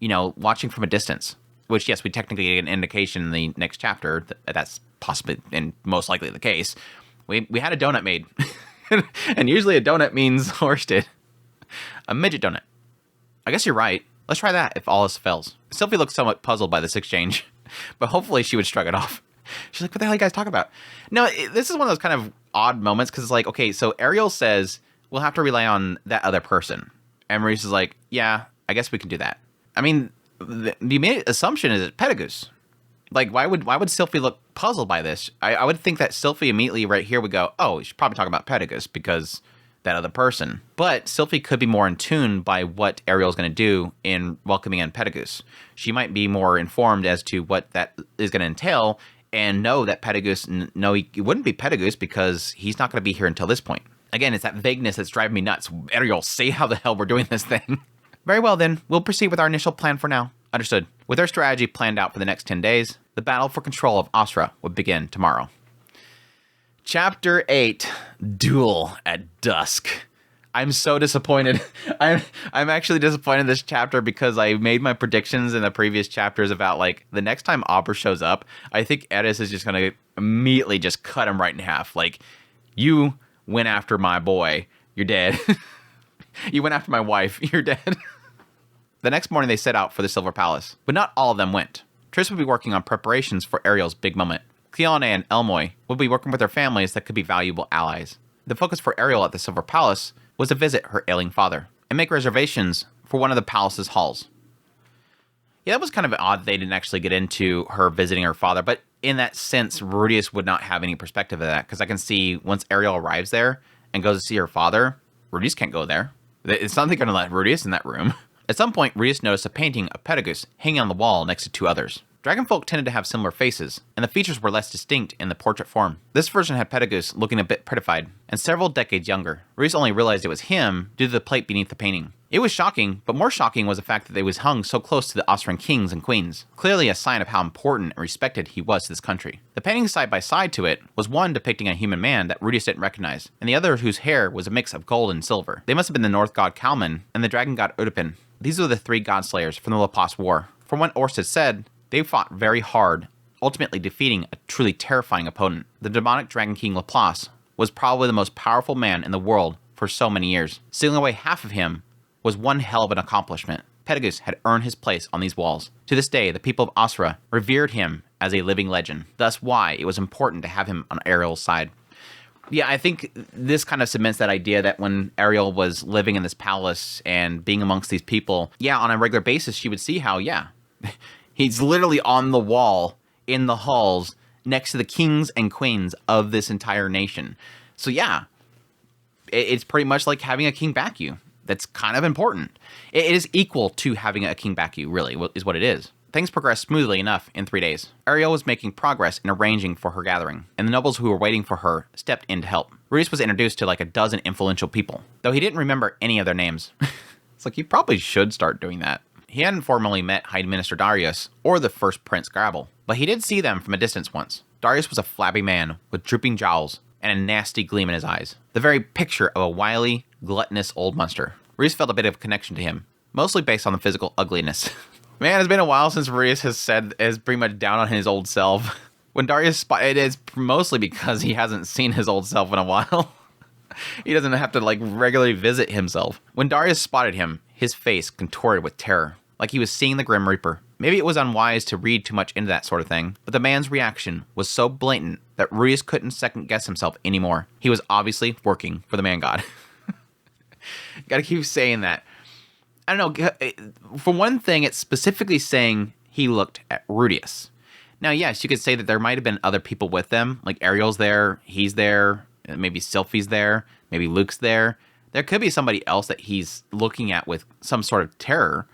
Speaker 1: watching from a distance. Which, yes, we technically get an indication in the next chapter that that's possibly and most likely the case. We had a donut made. And usually a donut means Orsted. A midget donut. I guess you're right. Let's try that if all else fails. Sylvie looks somewhat puzzled by this exchange, but hopefully she would shrug it off. She's like, what the hell are you guys talking about? No, this is one of those kind of odd moments, because it's like, okay, so Ariel says, we'll have to rely on that other person. And Maurice is like, yeah, I guess we can do that. I mean, the immediate assumption is it's Pedagoose. Like, why would Sylvie look puzzled by this? I would think that Sylvie immediately right here would go, oh, she's probably talking about Pedagoose because that other person. But Sylvie could be more in tune by what Ariel's going to do in welcoming in Pedagoose. She might be more informed as to what that is going to entail and know that Pedagoose, no, he wouldn't be Pedagoose because he's not going to be here until this point. Again, it's that vagueness that's driving me nuts. Ariel, say how the hell we're doing this thing. Very well, then. We'll proceed with our initial plan for now. Understood. With our strategy planned out for the next 10 days, the battle for control of Asra would begin tomorrow. Chapter 8, Duel at Dusk. I'm so disappointed. I'm actually disappointed in this chapter because I made my predictions in the previous chapters about, like, the next time Auber shows up, I think Edis is just going to immediately just cut him right in half. Like, you went after my boy, you're dead. You went after my wife, you're dead. The next morning they set out for the Silver Palace, but not all of them went. Triss would be working on preparations for Ariel's big moment. Cleone and Elmoy would be working with their families that could be valuable allies. The focus for Ariel at the Silver Palace was to visit her ailing father and make reservations for one of the palace's halls. Yeah, that was kind of odd that they didn't actually get into her visiting her father, but in that sense, Rudeus would not have any perspective of that, because I can see once Ariel arrives there and goes to see her father, Rudeus can't go there. It's not like they're going to let Rudeus in that room. At some point, Rudeus noticed a painting of Pedagoose hanging on the wall next to two others. Dragonfolk tended to have similar faces, and the features were less distinct in the portrait form. This version had Pedagoose looking a bit prettified, and several decades younger. Rudeus only realized it was him due to the plate beneath the painting. It was shocking, but more shocking was the fact that it was hung so close to the Austrian kings and queens, clearly a sign of how important and respected he was to this country. The painting side by side to it was one depicting a human man that Rudeus didn't recognize, and the other whose hair was a mix of gold and silver. They must have been the North god Kalman and the dragon god Udipin. These were the three god slayers from the Laplace War. From what Orsted said, they fought very hard, ultimately defeating a truly terrifying opponent. The demonic Dragon King Laplace was probably the most powerful man in the world for so many years. Sealing away half of him was one hell of an accomplishment. Pedagus had earned his place on these walls. To this day, the people of Asura revered him as a living legend. Thus why it was important to have him on Ariel's side. Yeah, I think this kind of cements that idea that when Ariel was living in this palace and being amongst these people, yeah, on a regular basis, she would see how, yeah, he's literally on the wall in the halls next to the kings and queens of this entire nation. So yeah, it's pretty much like having a king back you. That's kind of important. It is equal to having a king back you, really, is what it is. Things progressed smoothly enough in 3 days. Ariel was making progress in arranging for her gathering, and the nobles who were waiting for her stepped in to help. Rudeus was introduced to like a dozen influential people, though he didn't remember any of their names. It's like, you probably should start doing that. He hadn't formally met High Minister Darius or the first Prince Grabble, but he did see them from a distance once. Darius was a flabby man with drooping jowls and a nasty gleam in his eyes, the very picture of a wily, gluttonous old monster. Rudeus felt a bit of a connection to him, mostly based on the physical ugliness. Man, it's been a while since Rudeus is pretty much down on his old self. When Darius it is mostly because he hasn't seen his old self in a while. He doesn't have to like regularly visit himself. When Darius spotted him, his face contorted with terror, like he was seeing the Grim Reaper. Maybe it was unwise to read too much into that sort of thing, but the man's reaction was so blatant that Rudeus couldn't second guess himself anymore. He was obviously working for the man god. Gotta keep saying that. I don't know, for one thing, it's specifically saying he looked at Rudeus. Now, yes, you could say that there might have been other people with them, like Ariel's there, he's there, maybe Sylphie's there, maybe Luke's there. There could be somebody else that he's looking at with some sort of terror.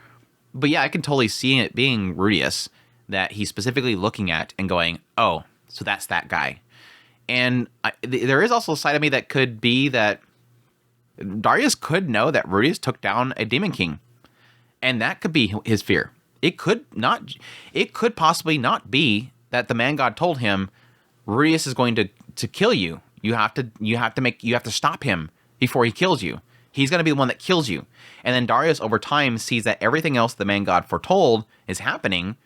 Speaker 1: But yeah, I can totally see it being Rudeus that he's specifically looking at and going, oh, so that's that guy. And there is also a side of me that could be that Darius could know that Rudeus took down a demon king. And that could be his fear. It could possibly not be that the man god told him, Rudeus is going to kill you. You have to stop him before he kills you. He's going to be the one that kills you. And then Darius over time sees that everything else the man god foretold is happening.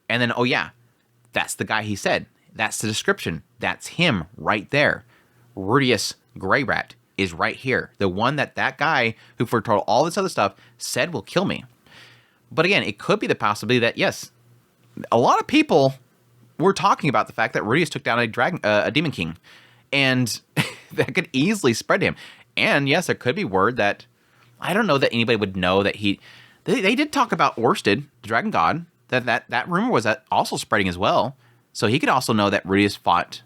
Speaker 1: And then, oh yeah, that's the guy he said. That's the description. That's him right there. Rudeus Greyrat is right here. The one that guy who foretold all this other stuff said will kill me. But again, it could be the possibility that, yes, a lot of people were talking about the fact that Rudeus took down a demon king. And that could easily spread to him. And yes, there could be word that, I don't know that anybody would know that they did talk about Orsted, the dragon god, that rumor was also spreading as well. So he could also know that Rudeus fought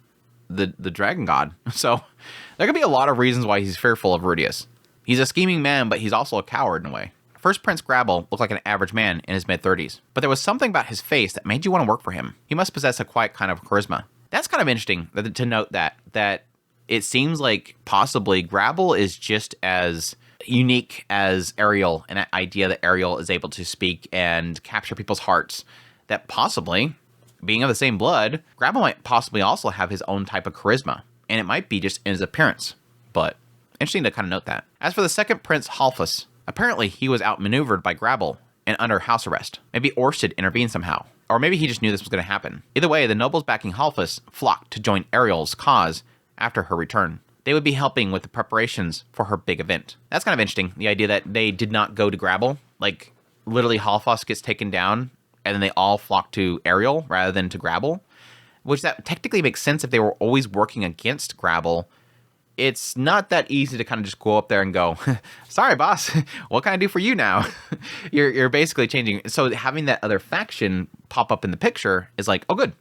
Speaker 1: the dragon god. So there could be a lot of reasons why he's fearful of Rudeus. He's a scheming man, but he's also a coward in a way. First Prince Grabble looked like an average man in his mid-30s, but there was something about his face that made you want to work for him. He must possess a quiet kind of charisma. That's kind of interesting to note that it seems like possibly Grabble is just as unique as Ariel, and that idea that Ariel is able to speak and capture people's hearts, that possibly, being of the same blood, Grabble might possibly also have his own type of charisma, and it might be just in his appearance, but interesting to kind of note that. As for the second Prince, Halfus, apparently he was outmaneuvered by Grabble and under house arrest. Maybe Orsted intervened somehow, or maybe he just knew this was going to happen. Either way, the nobles backing Halfus flocked to join Ariel's cause after her return. They would be helping with the preparations for her big event. That's kind of interesting, the idea that they did not go to Grabble. Like, literally Halfus gets taken down, and then they all flock to Ariel rather than to Grabble, which that technically makes sense if they were always working against Grabble. It's not that easy to kind of just go up there and go, sorry, boss, what can I do for you now? You're basically changing. So having that other faction pop up in the picture is like, oh, good.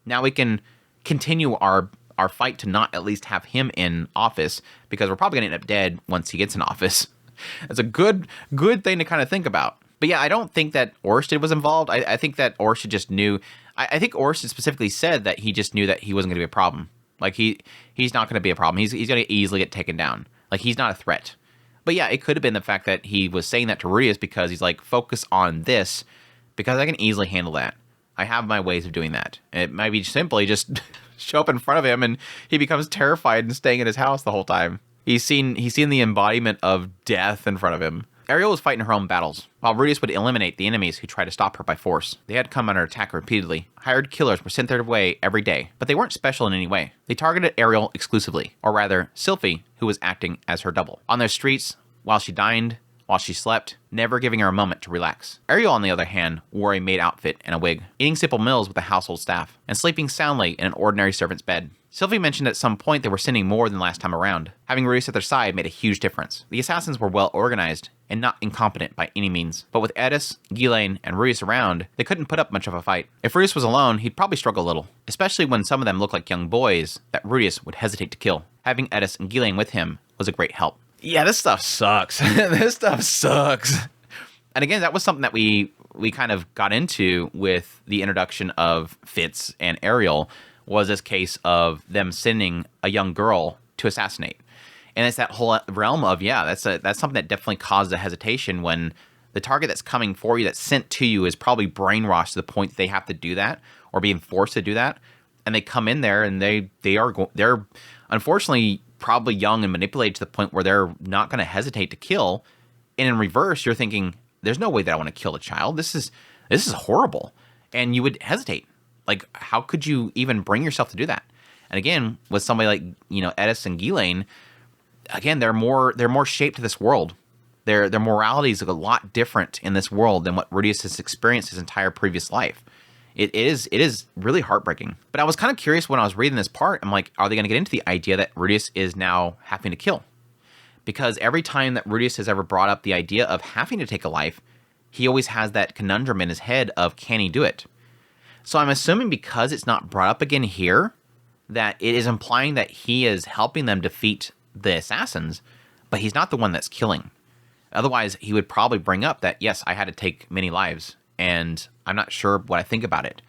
Speaker 1: Now we can continue our fight to not at least have him in office, because we're probably going to end up dead once he gets in office. That's a good thing to kind of think about. But yeah, I don't think that Orsted was involved. I think that Orsted just knew. I think Orsted specifically said that he just knew that he wasn't going to be a problem. Like, he's not going to be a problem. He's going to easily get taken down. Like, he's not a threat. But yeah, it could have been the fact that he was saying that to Rudeus because he's like, focus on this, because I can easily handle that. I have my ways of doing that. It might be simply just show up in front of him and he becomes terrified and staying in his house the whole time. He's seen the embodiment of death in front of him. Ariel was fighting her own battles, while Rudeus would eliminate the enemies who tried to stop her by force. They had come under attack repeatedly. Hired killers were sent their way every day, but they weren't special in any way. They targeted Ariel exclusively, or rather, Sylphie, who was acting as her double. On their streets, while she dined, while she slept, never giving her a moment to relax. Ariel, on the other hand, wore a maid outfit and a wig, eating simple meals with the household staff, and sleeping soundly in an ordinary servant's bed. Sylphie mentioned at some point they were sending more than last time around. Having Rudeus at their side made a huge difference. The assassins were well organized and not incompetent by any means. But with Edis, Ghislaine, and Rudeus around, they couldn't put up much of a fight. If Rudeus was alone, he'd probably struggle a little, especially when some of them looked like young boys that Rudeus would hesitate to kill. Having Edis and Ghislaine with him was a great help. Yeah, this stuff sucks. This stuff sucks. And again, that was something that we kind of got into with the introduction of Fitz and Ariel, was this case of them sending a young girl to assassinate. And it's that whole realm of, yeah, that's something that definitely caused a hesitation when the target that's coming for you, that's sent to you, is probably brainwashed to the point that they have to do that or being forced to do that. And they come in there and they're unfortunately probably young and manipulated to the point where they're not going to hesitate to kill. And in reverse, you're thinking, there's no way that I want to kill a child. This is horrible. And you would hesitate. Like, how could you even bring yourself to do that? And again, with somebody like, Edis and Ghislaine, again, they're more shaped to this world. Their morality is a lot different in this world than what Rudeus has experienced his entire previous life. It is really heartbreaking. But I was kind of curious when I was reading this part. I'm like, are they going to get into the idea that Rudeus is now having to kill? Because every time that Rudeus has ever brought up the idea of having to take a life, he always has that conundrum in his head of, can he do it? So I'm assuming because it's not brought up again here, that it is implying that he is helping them defeat the assassins, but he's not the one that's killing. Otherwise, he would probably bring up that, yes, I had to take many lives, and I'm not sure what I think about it,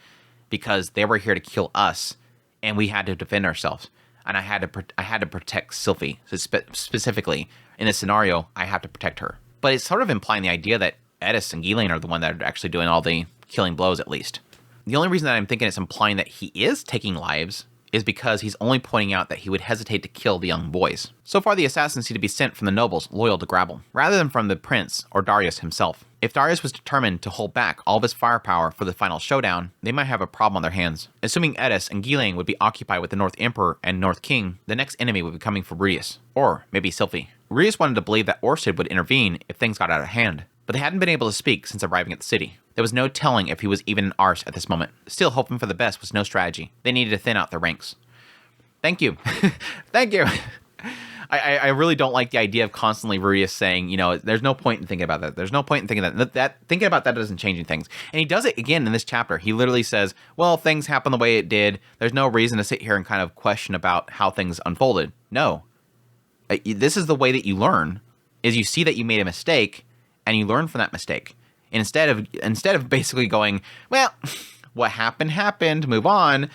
Speaker 1: because they were here to kill us, and we had to defend ourselves, and I had to protect Sylphie. So specifically, in this scenario, I have to protect her. But it's sort of implying the idea that Edis and Ghislaine are the one that are actually doing all the killing blows, at least. The only reason that I'm thinking it's implying that he is taking lives is because he's only pointing out that he would hesitate to kill the young boys. So far, the assassins seem to be sent from the nobles loyal to Grabble, rather than from the prince or Darius himself. If Darius was determined to hold back all of his firepower for the final showdown, they might have a problem on their hands. Assuming Edis and Ghislaine would be occupied with the North Emperor and North King, the next enemy would be coming for Rudeus, or maybe Sylphie. Rudeus wanted to believe that Orsted would intervene if things got out of hand, but they hadn't been able to speak since arriving at the city. There was no telling if he was even an arse at this moment. Still, hoping for the best was no strategy. They needed to thin out their ranks. Thank you. Thank you. I really don't like the idea of constantly Rudeus saying, there's no point in thinking about that. There's no point in thinking that thinking about that doesn't change things. And he does it again in this chapter. He literally says, well, things happen the way it did. There's no reason to sit here and kind of question about how things unfolded. No. This is the way that you learn, is you see that you made a mistake and you learn from that mistake. And instead of basically going, well, what happened, move on.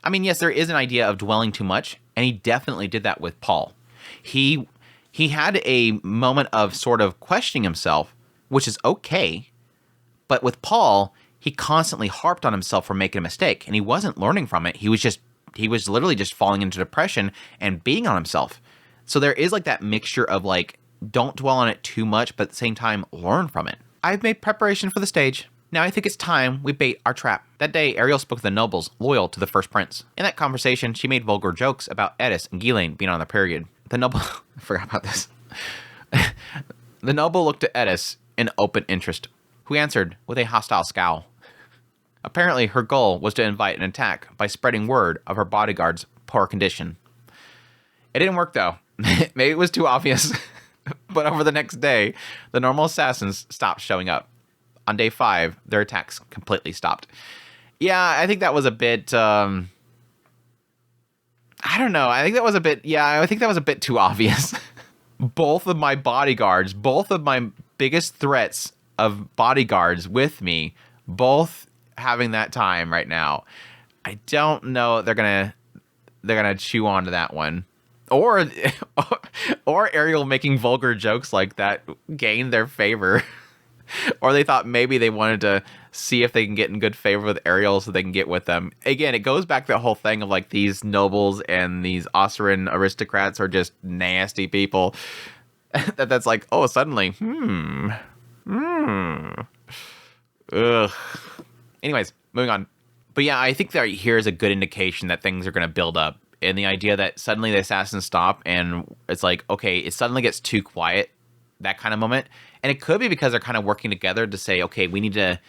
Speaker 1: I mean, yes, there is an idea of dwelling too much, and he definitely did that with Paul. He had a moment of sort of questioning himself, which is okay, but with Paul, he constantly harped on himself for making a mistake, and he wasn't learning from it. He was literally just falling into depression and beating on himself. So there is like that mixture of like, don't dwell on it too much, but at the same time, learn from it. I've made preparation for the stage. Now I think it's time we bait our trap. That day, Ariel spoke to the nobles loyal to the first prince. In that conversation, she made vulgar jokes about Edis and Ghislaine being on their period. The noble... I forgot about this. The noble looked at Edis in open interest, who answered with a hostile scowl. Apparently, her goal was to invite an attack by spreading word of her bodyguard's poor condition. It didn't work, though. Maybe it was too obvious. But over the next day, the normal assassins stopped showing up. On day 5, their attacks completely stopped. Yeah, I think that was a bit... I don't know. I think that was a bit too obvious. Both of my bodyguards, both of my biggest threats of bodyguards with me, both having that time right now. I don't know they're gonna chew on to that one. Or Ariel making vulgar jokes like that gained their favor. Or they thought maybe they wanted to see if they can get in good favor with Ariel so they can get with them. Again, it goes back to the whole thing of like these nobles and these Osirian aristocrats are just nasty people. that's like, oh, suddenly, ugh. Anyways, moving on. But yeah, I think that here is a good indication that things are going to build up. And the idea that suddenly the assassins stop and it's like, okay, it suddenly gets too quiet, that kind of moment. And it could be because they're kind of working together to say, okay, we need to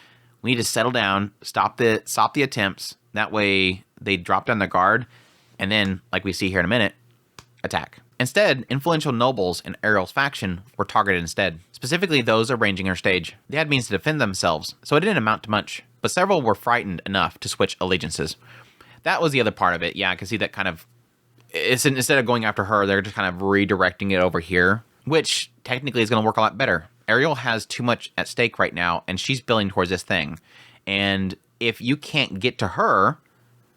Speaker 1: settle down, stop the attempts. That way they drop down their guard. And then, like we see here in a minute, attack. Instead, influential nobles in Ariel's faction were targeted instead, specifically those arranging her stage. They had means to defend themselves, so it didn't amount to much, but several were frightened enough to switch allegiances. That was the other part of it. Yeah, I can see that kind of, instead of going after her, they're just kind of redirecting it over here, which technically is going to work a lot better. Ariel has too much at stake right now, and she's building towards this thing. And if you can't get to her,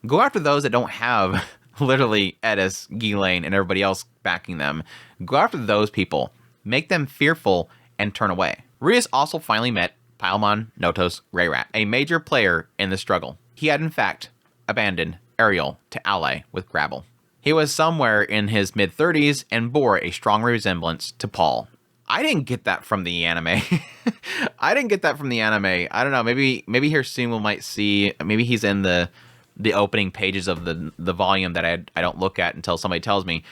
Speaker 1: go after those that don't have literally Edis, Ghislaine, and everybody else backing them. Go after those people. Make them fearful and turn away. Rudeus also finally met Paimon Notos Greyrat, a major player in the struggle. He had, in fact, abandoned Ariel to ally with Grabble. He was somewhere in his mid-30s and bore a strong resemblance to Paul. I didn't get that from the anime. I don't know. Maybe here soon we might see. Maybe he's in the opening pages of the volume that I don't look at until somebody tells me.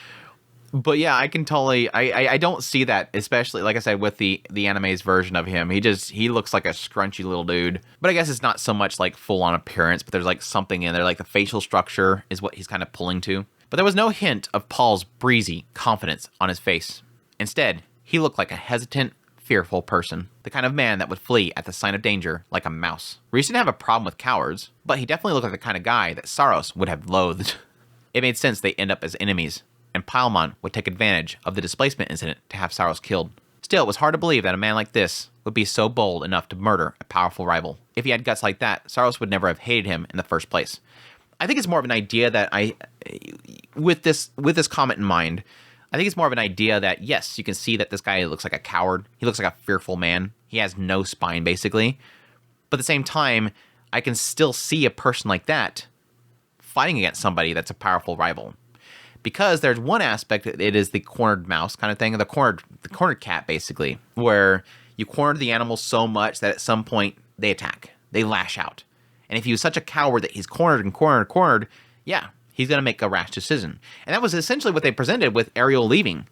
Speaker 1: But yeah, I can totally. I don't see that, especially like I said with the anime's version of him. He looks like a scrunchy little dude. But I guess it's not so much like full on appearance, but there's like something in there, like the facial structure is what he's kind of pulling to. But there was no hint of Paul's breezy confidence on his face. Instead, he looked like a hesitant, fearful person. The kind of man that would flee at the sign of danger like a mouse. Reese didn't have a problem with cowards, but he definitely looked like the kind of guy that Saros would have loathed. It made sense they end up as enemies, and Paimon would take advantage of the displacement incident to have Saros killed. Still, it was hard to believe that a man like this would be so bold enough to murder a powerful rival. If he had guts like that, Saros would never have hated him in the first place. I think it's more of an idea that with this comment in mind, I think it's more of an idea that, yes, you can see that this guy looks like a coward. He looks like a fearful man. He has no spine, basically. But at the same time, I can still see a person like that fighting against somebody that's a powerful rival. Because there's one aspect, it is the cornered mouse kind of thing, the cornered cat, basically, where you corner the animal so much that at some point they attack. They lash out. And if he was such a coward that he's cornered, yeah, he's going to make a rash decision. And that was essentially what they presented with Ariel leaving.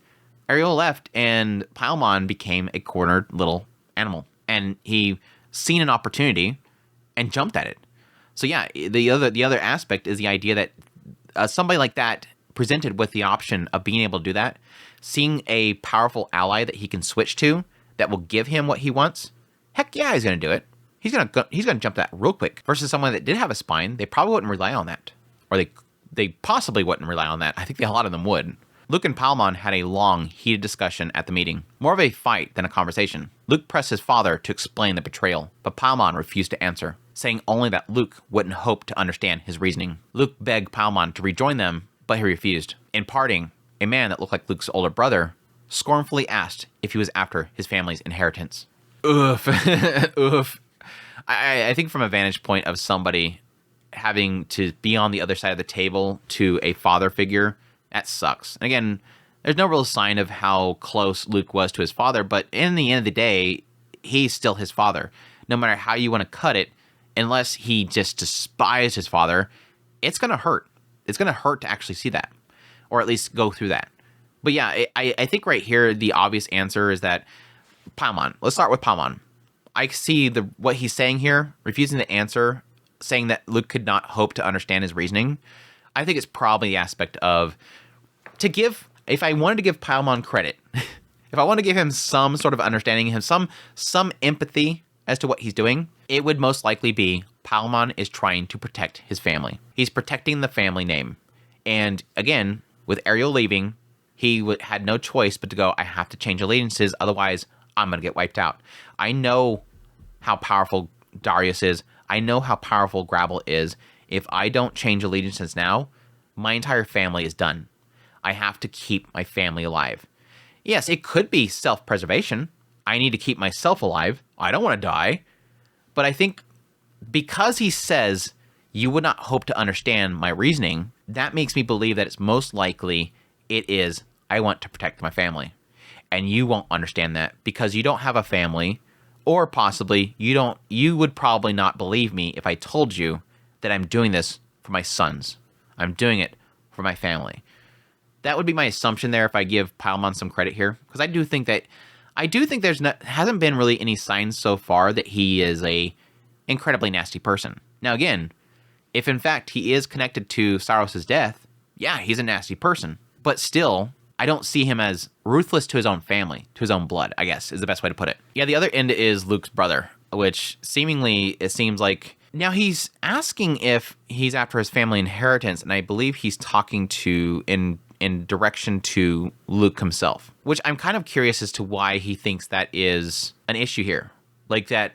Speaker 1: Ariel left, and Paimon became a cornered little animal. And he seen an opportunity and jumped at it. So yeah, the other aspect is the idea that somebody like that presented with the option of being able to do that, seeing a powerful ally that he can switch to that will give him what he wants, heck yeah, he's going to do it. He's gonna jump that real quick. Versus someone that did have a spine, they probably wouldn't rely on that. Or they possibly wouldn't rely on that. I think a lot of them would. Luke and Paimon had a long, heated discussion at the meeting. More of a fight than a conversation. Luke pressed his father to explain the betrayal, but Paimon refused to answer, saying only that Luke wouldn't hope to understand his reasoning. Luke begged Paimon to rejoin them, but he refused. In parting, a man that looked like Luke's older brother scornfully asked if he was after his family's inheritance. Oof. Oof. I think from a vantage point of somebody having to be on the other side of the table to a father figure, that sucks. And again, there's no real sign of how close Luke was to his father, but in the end of the day, he's still his father. No matter how you want to cut it, unless he just despised his father, it's going to hurt. It's going to hurt to actually see that, or at least go through that. But yeah, I think right here, the obvious answer is that Paimon. Let's start with Paimon. I see what he's saying here, refusing to answer, saying that Luke could not hope to understand his reasoning. I think it's probably the aspect of, if I wanted to give Paimon credit, if I want to give him some sort of understanding, him some empathy as to what he's doing, it would most likely be Paimon is trying to protect his family. He's protecting the family name. And again, with Ariel leaving, he had no choice but to go, I have to change allegiances, otherwise I'm going to get wiped out. I know how powerful Darius is. I know how powerful Grabble is. If I don't change allegiances now, my entire family is done. I have to keep my family alive. Yes, it could be self-preservation. I need to keep myself alive. I don't want to die. But I think because he says, you would not hope to understand my reasoning, that makes me believe that it's most likely it is, I want to protect my family. and you won't understand that because you don't have a family, or possibly you would probably not believe me if I told you that I'm doing this for my sons. I'm doing it for my family. That would be my assumption there if I give Paimon some credit here, because I do think hasn't been really any signs so far that he is a incredibly nasty person. Now again, if in fact he is connected to Saros' death, yeah, he's a nasty person. But still, I don't see him as ruthless to his own family, to his own blood, I guess, is the best way to put it. Yeah, the other end is Luke's brother, which seemingly it seems like... Now, he's asking if he's after his family inheritance, and I believe he's talking to in direction to Luke himself, which I'm kind of curious as to why he thinks that is an issue here. Like that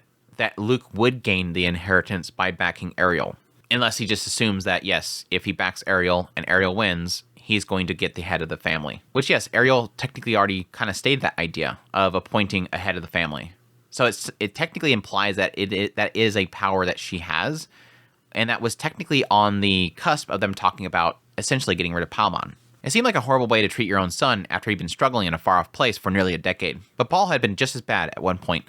Speaker 1: Luke would gain the inheritance by backing Ariel. Unless he just assumes that, yes, if he backs Ariel and Ariel wins, he's going to get the head of the family. Which, yes, Ariel technically already kind of stated that idea of appointing a head of the family. So it technically implies that that is a power that she has, and that was technically on the cusp of them talking about essentially getting rid of Paimon. It seemed like a horrible way to treat your own son after he'd been struggling in a far-off place for nearly a decade. But Paul had been just as bad at one point.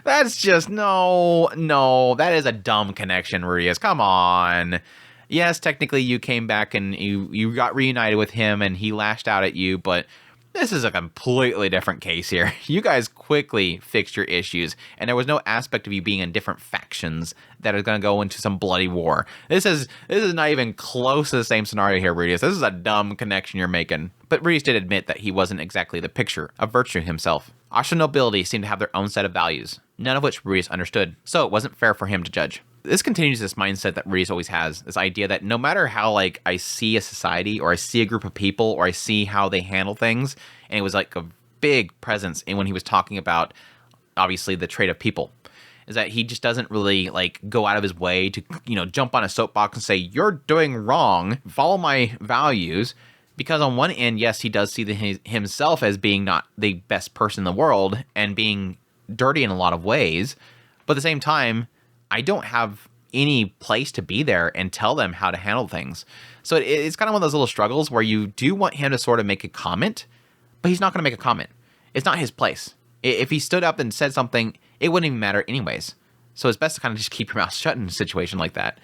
Speaker 1: That's just, no, that is a dumb connection, Rudeus. Come on. Yes, technically you came back and you got reunited with him and he lashed out at you, but this is a completely different case here. You guys quickly fixed your issues, and there was no aspect of you being in different factions that is going to go into some bloody war. This is not even close to the same scenario here, Rudeus. This is a dumb connection you're making. But Rudeus did admit that he wasn't exactly the picture of virtue himself. Asha nobility seemed to have their own set of values, none of which Rudeus understood, so it wasn't fair for him to judge. This continues this mindset that Rudeus always has, this idea that no matter how, like, I see a society, or I see a group of people, or I see how they handle things, and it was like a big presence in when he was talking about, obviously, the trait of people, is that he just doesn't really, like, go out of his way to, jump on a soapbox and say, you're doing wrong, follow my values, because on one end, yes, he does see himself as being not the best person in the world, and being dirty in a lot of ways, but at the same time, I don't have any place to be there and tell them how to handle things. So it's kind of one of those little struggles where you do want him to sort of make a comment, but he's not going to make a comment. It's not his place. If he stood up and said something, it wouldn't even matter anyways. So it's best to kind of just keep your mouth shut in a situation like that.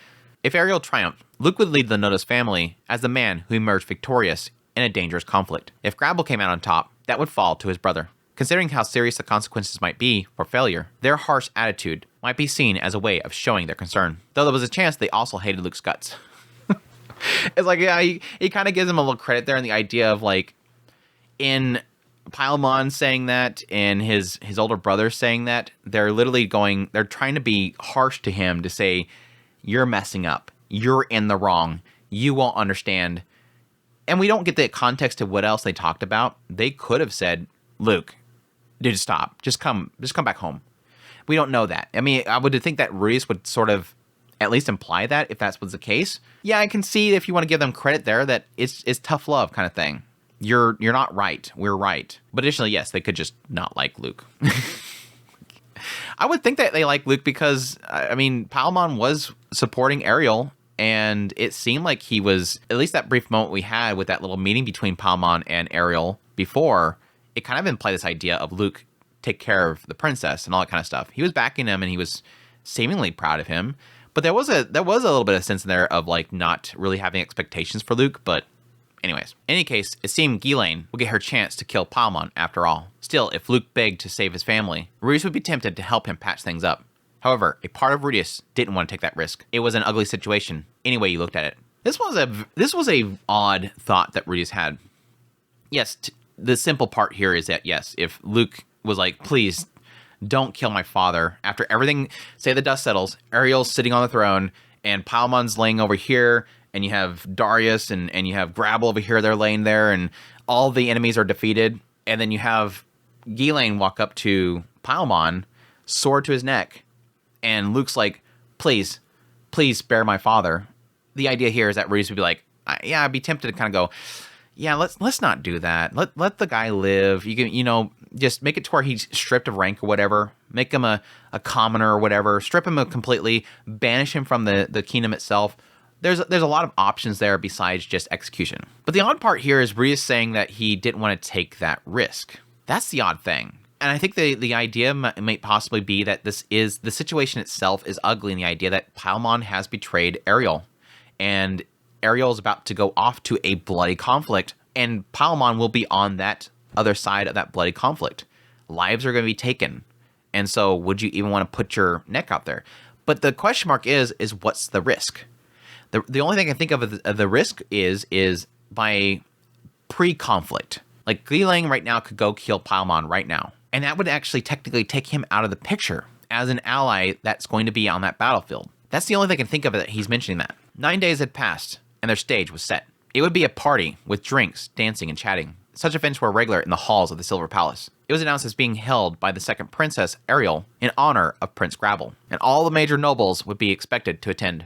Speaker 1: If Ariel triumphed, Luke would lead the Notice family as the man who emerged victorious in a dangerous conflict. If Grabble came out on top, that would fall to his brother. Considering how serious the consequences might be for failure, their harsh attitude might be seen as a way of showing their concern. Though there was a chance they also hated Luke's guts. It's like, yeah, he kind of gives him a little credit there in the idea of, like, in Paimon saying that, and his older brother saying that, they're trying to be harsh to him to say, you're messing up, you're in the wrong, you won't understand. And we don't get the context of what else they talked about. They could have said, Luke, dude, stop. Just come back home. We don't know that. I mean, I would think that Rudeus would sort of at least imply that if that was the case. Yeah, I can see if you want to give them credit there that it's tough love kind of thing. You're not right. We're right. But additionally, yes, they could just not like Luke. I would think that they like Luke because, I mean, Paimon was supporting Ariel, and it seemed like he was, at least that brief moment we had with that little meeting between Paimon and Ariel before, it kind of implied this idea of Luke take care of the princess and all that kind of stuff. He was backing him, and he was seemingly proud of him. But there was a little bit of sense in there of, like, not really having expectations for Luke. But anyways, in any case, it seemed Ghislaine would get her chance to kill Paimon after all. Still, if Luke begged to save his family, Rudeus would be tempted to help him patch things up. However, a part of Rudeus didn't want to take that risk. It was an ugly situation, any way you looked at it. This was a odd thought that Rudeus had. Yes, the simple part here is that, yes, if Luke was like, please don't kill my father, after everything, say the dust settles, Ariel's sitting on the throne, and Paimon's laying over here, and you have Darius and you have Grabble over here, they're laying there, and all the enemies are defeated, and then you have Ghislaine walk up to Paimon, sword to his neck, and Luke's like, please spare my father. The idea here is that Rudeus would be like, yeah, I'd be tempted to kind of go, yeah, let's not do that. Let the guy live. You can, just make it to where he's stripped of rank or whatever. Make him a commoner or whatever. Strip him completely. Banish him from the kingdom itself. There's a lot of options there besides just execution. But the odd part here is Rudeus saying that he didn't want to take that risk.
Speaker 2: That's the odd thing. And I think the idea might possibly be that the situation itself is ugly in the idea that Paimon has betrayed Ariel. And Ariel is about to go off to a bloody conflict, and Paimon will be on that other side of that bloody conflict. Lives are going to be taken. And so would you even want to put your neck out there? But the question mark is what's the risk? The only thing I can think of the risk is by pre-conflict. Like, Gilang right now could go kill Paimon right now. And that would actually technically take him out of the picture as an ally that's going to be on that battlefield. That's the only thing I can think of that he's mentioning that. 9 days had passed, and their stage was set. It would be a party with drinks, dancing, and chatting. Such events were regular in the halls of the Silver Palace. It was announced as being held by the second princess, Ariel, in honor of Prince Grabble, and all the major nobles would be expected to attend.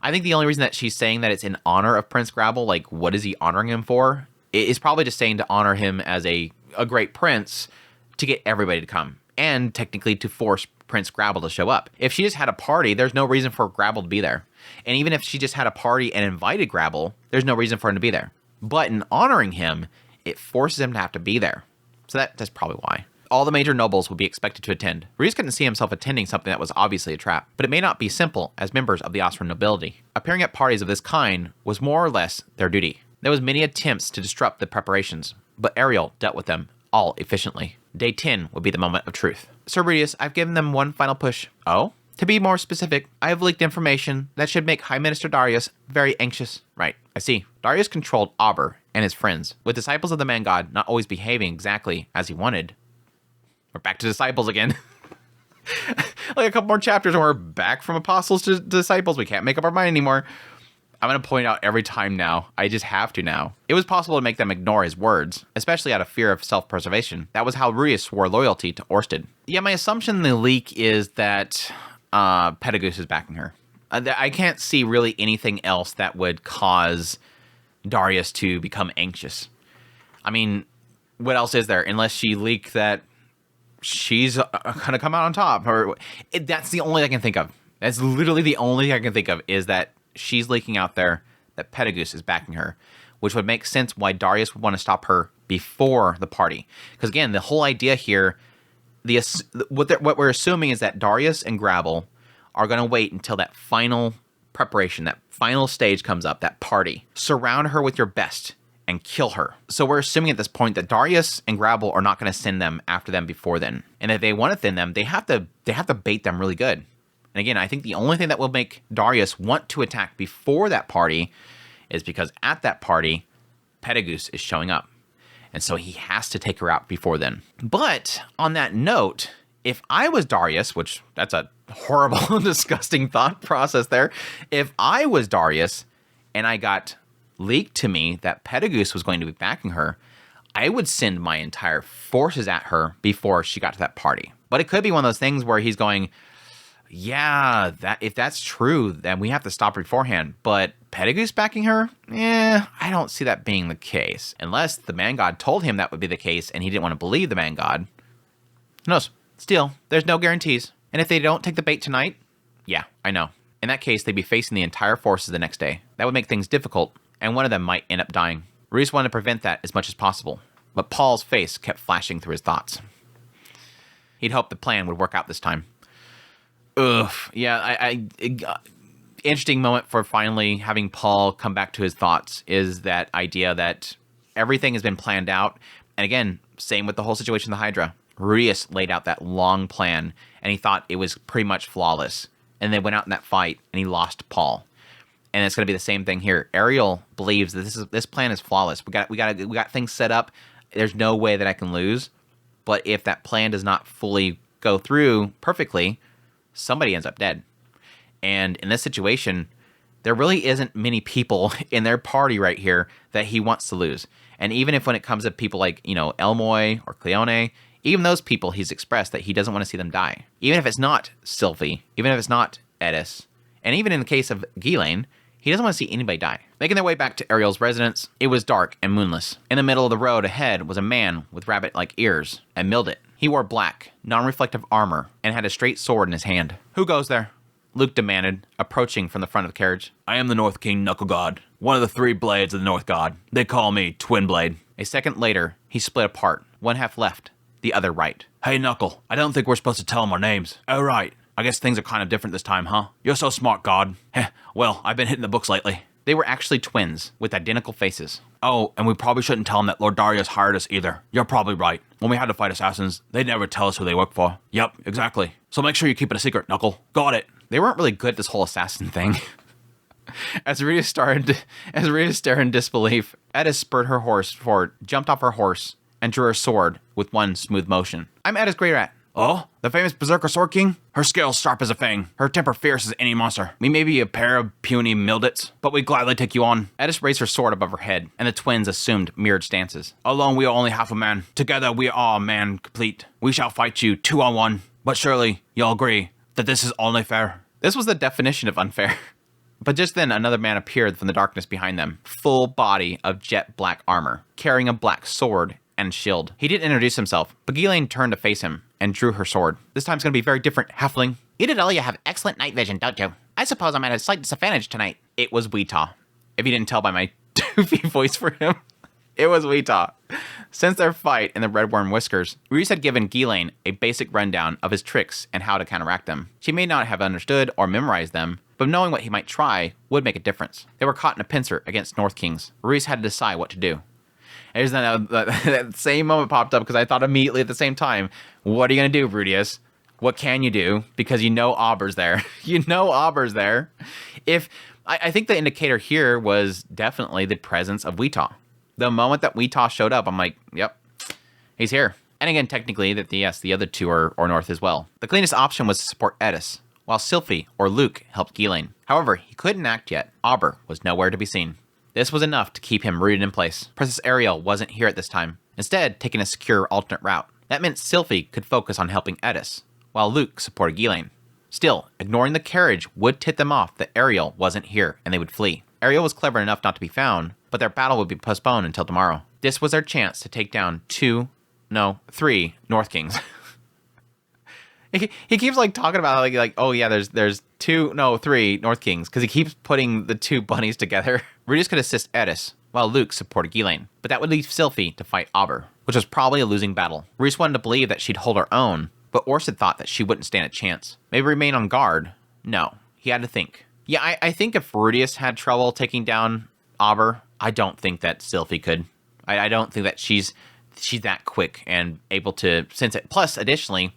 Speaker 2: I think the only reason that she's saying that it's in honor of Prince Grabble, like, what is he honoring him for, is probably just saying to honor him as a great prince to get everybody to come, and technically to force Prince Grabble to show up. If she just had a party, there's no reason for Grabble to be there. And even if she just had a party and invited Grabble, there's no reason for him to be there. But in honoring him, it forces him to have to be there. So that's probably why. All the major nobles will be expected to attend. Rudeus couldn't see himself attending something that was obviously a trap, but it may not be simple as members of the Austrian nobility. Appearing at parties of this kind was more or less their duty. There was many attempts to disrupt the preparations, but Ariel dealt with them all efficiently. Day 10 would be the moment of truth. Sir Rudeus, I've given them one final push. Oh? To be more specific, I have leaked information that should make High Minister Darius very anxious. Right, I see. Darius controlled Auber and his friends, with disciples of the man god not always behaving exactly as he wanted. We're back to disciples again. Like a couple more chapters and we're back from apostles to disciples. We can't make up our mind anymore. I'm going to point out every time now. I just have to now. It was possible to make them ignore his words, especially out of fear of self-preservation. That was how Rudeus swore loyalty to Orsted. Yeah, my assumption in the leak is that Pedagoose is backing her. I can't see really anything else that would cause Darius to become anxious. I mean, what else is there? Unless she leaked that she's going to come out on top. That's the only thing I can think of. That's literally the only thing I can think of is that she's leaking out there that Pedagoose is backing her, which would make sense why Darius would want to stop her before the party. Because again, the whole idea here, what we're assuming is that Darius and Grabble are going to wait until that final preparation, that final stage comes up, that party. Surround her with your best and kill her. So we're assuming at this point that Darius and Grabble are not going to send them after them before then. And if they want to thin them, they have to bait them really good. And again, I think the only thing that will make Darius want to attack before that party is because at that party, Pedagoose is showing up. And so he has to take her out before then. But on that note, if I was Darius, which that's a horrible, disgusting thought process there. If I was Darius and I got leaked to me that Pedagoose was going to be backing her, I would send my entire forces at her before she got to that party. But it could be one of those things where he's going, yeah, if that's true, then we have to stop her beforehand. But Pedagoose backing her? I don't see that being the case. Unless the man god told him that would be the case and he didn't want to believe the man god. Who knows? Still, there's no guarantees. And if they don't take the bait tonight, yeah, I know. In that case, they'd be facing the entire forces the next day. That would make things difficult, and one of them might end up dying. Rudeus wanted to prevent that as much as possible, but Paul's face kept flashing through his thoughts. He'd hoped the plan would work out this time. Yeah, interesting moment for finally having Paul come back to his thoughts is that idea that everything has been planned out. And again, same with the whole situation with the Hydra. Rudeus laid out that long plan, and he thought it was pretty much flawless. And they went out in that fight, and he lost Paul. And it's going to be the same thing here. Ariel believes that this plan is flawless. We got things set up. There's no way that I can lose. But if that plan does not fully go through perfectly, somebody ends up dead. And in this situation, there really isn't many people in their party right here that he wants to lose. And even if when it comes to people like, Elmoy or Cleone, even those people he's expressed that he doesn't want to see them die. Even if it's not Sylvie, even if it's not Edis, and even in the case of Ghislaine, he doesn't want to see anybody die. Making their way back to Ariel's residence, it was dark and moonless. In the middle of the road ahead was a man with rabbit-like ears and milled it. He wore black, non-reflective armor and had a straight sword in his hand. Who goes there? Luke demanded, approaching from the front of the carriage. I am the North King Knuckle God, one of the 3 blades of the North God. They call me Twin Blade. A second later, he split apart, one half left, the other right.
Speaker 3: Hey, Knuckle, I don't think we're supposed to tell him our names. Oh, right. I guess things are kind of different this time, huh? You're so smart, God. Heh, well, I've been hitting the books lately.
Speaker 2: They were actually twins with identical faces.
Speaker 3: Oh, and we probably shouldn't tell him that Lord Darius hired us either. You're probably right. When we had to fight assassins, they'd never tell us who they work for. Yep, exactly. So make sure you keep it a secret, Knuckle. Got it.
Speaker 2: They weren't really good at this whole assassin thing. As Rudeus stared in disbelief, Edis spurred her horse forward, jumped off her horse, and drew her sword with one smooth motion. I'm Edis Greyrat.
Speaker 3: Oh? The famous Berserker Sword King? Her scales sharp as a fang. Her temper fierce as any monster. We may be a pair of puny mildits, but we'd gladly take you on.
Speaker 2: Edis raised her sword above her head, and the twins assumed mirrored stances.
Speaker 3: Alone we are only half a man. Together we are a man complete. We shall fight you 2-on-1. But surely you'll agree that this is only fair.
Speaker 2: This was the definition of unfair. But just then, another man appeared from the darkness behind them, full body of jet black armor, carrying a black sword and shield. He didn't introduce himself, but Ghislaine turned to face him and drew her sword. This time's gonna be very different, halfling.
Speaker 4: You did all you have excellent night vision, don't you? I suppose I'm at a slight disadvantage tonight.
Speaker 2: It was Weetaw. If you didn't tell by my doofy voice for him, it was Weetaw. Since their fight in the Red Worm Whiskers, Rudeus had given Ghislaine a basic rundown of his tricks and how to counteract them. She may not have understood or memorized them, but knowing what he might try would make a difference. They were caught in a pincer against North Kings. Rudeus had to decide what to do. And just that same moment popped up because I thought immediately at the same time, what are you going to do, Rudeus? What can you do? Because you know Auber's there. You know Auber's there. I think the indicator here was definitely the presence of Weetaw. The moment that Weetaw showed up, I'm like, yep, he's here. And again, technically, the other two are north as well. The cleanest option was to support Edis, while Sylphie or Luke helped Ghislaine. However, he couldn't act yet. Auber was nowhere to be seen. This was enough to keep him rooted in place. Princess Ariel wasn't here at this time, instead taking a secure alternate route. That meant Sylphie could focus on helping Edis, while Luke supported Ghislaine. Still, ignoring the carriage would tip them off that Ariel wasn't here and they would flee. Ariel was clever enough not to be found, but their battle would be postponed until tomorrow. This was their chance to take down 3 North Kings. He keeps like talking about like oh yeah, there's 3 North Kings because he keeps putting the two bunnies together. Rudeus could assist Edis, while Luke supported Ghislaine, but that would leave Sylphie to fight Auber, which was probably a losing battle. Rudeus wanted to believe that she'd hold her own, but Orsted thought that she wouldn't stand a chance. Maybe remain on guard? No, he had to think. Yeah, I think if Rudeus had trouble taking down Auber, I don't think that Sylphie could. I don't think that she's that quick and able to sense it. Plus, additionally,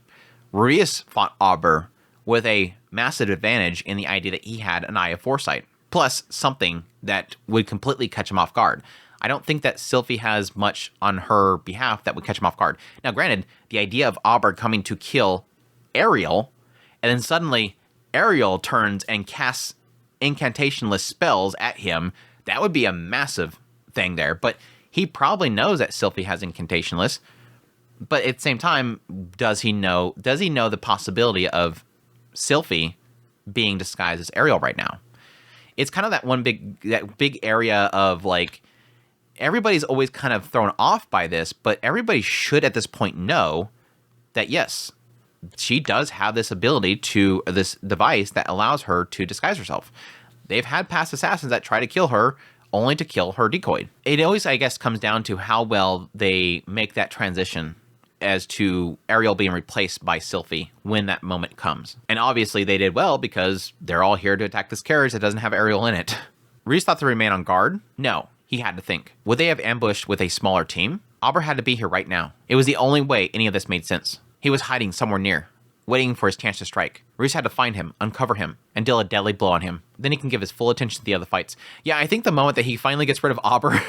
Speaker 2: Rudeus fought Auber with a massive advantage in the idea that he had an eye of foresight, plus something that would completely catch him off guard. I don't think that Sylphie has much on her behalf that would catch him off guard. Now, granted, the idea of Auber coming to kill Ariel, and then suddenly Ariel turns and casts incantationless spells at him, that would be a massive thing there. But he probably knows that Sylphie has incantationless. But at the same time, does he know the possibility of Sylphie being disguised as Ariel right now? It's kind of that big area of like, everybody's always kind of thrown off by this, but everybody should at this point know that yes, she does have this ability this device that allows her to disguise herself. They've had past assassins that try to kill her, only to kill her decoyed. It always, I guess, comes down to how well they make that transition as to Ariel being replaced by Sylphie when that moment comes. And obviously they did well because they're all here to attack this carriage that doesn't have Ariel in it. Rudeus thought to remain on guard? No, he had to think. Would they have ambushed with a smaller team? Auber had to be here right now. It was the only way any of this made sense. He was hiding somewhere near, waiting for his chance to strike. Rudeus had to find him, uncover him, and deal a deadly blow on him. Then he can give his full attention to the other fights. Yeah, I think the moment that he finally gets rid of Auber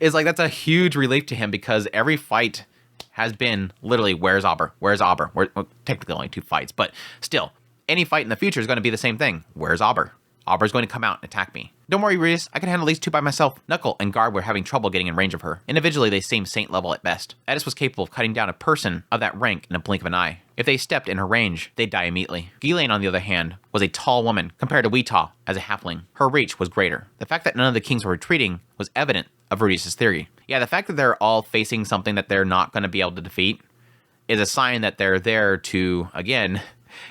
Speaker 2: is like, that's a huge relief to him because every fight has been literally, where's Auber? Where's Auber? Well, technically only 2 fights, but still, any fight in the future is going to be the same thing. Where's Auber? Auber's going to come out and attack me. Don't worry, Rudeus, I can handle these 2 by myself. Knuckle and Guard were having trouble getting in range of her. Individually, they seemed saint level at best. Edis was capable of cutting down a person of that rank in a blink of an eye. If they stepped in her range, they'd die immediately. Ghislaine, on the other hand, was a tall woman compared to Weetaw as a halfling. Her reach was greater. The fact that none of the kings were retreating was evident of Rudeus' theory. Yeah, the fact that they're all facing something that they're not going to be able to defeat is a sign that they're there to, again,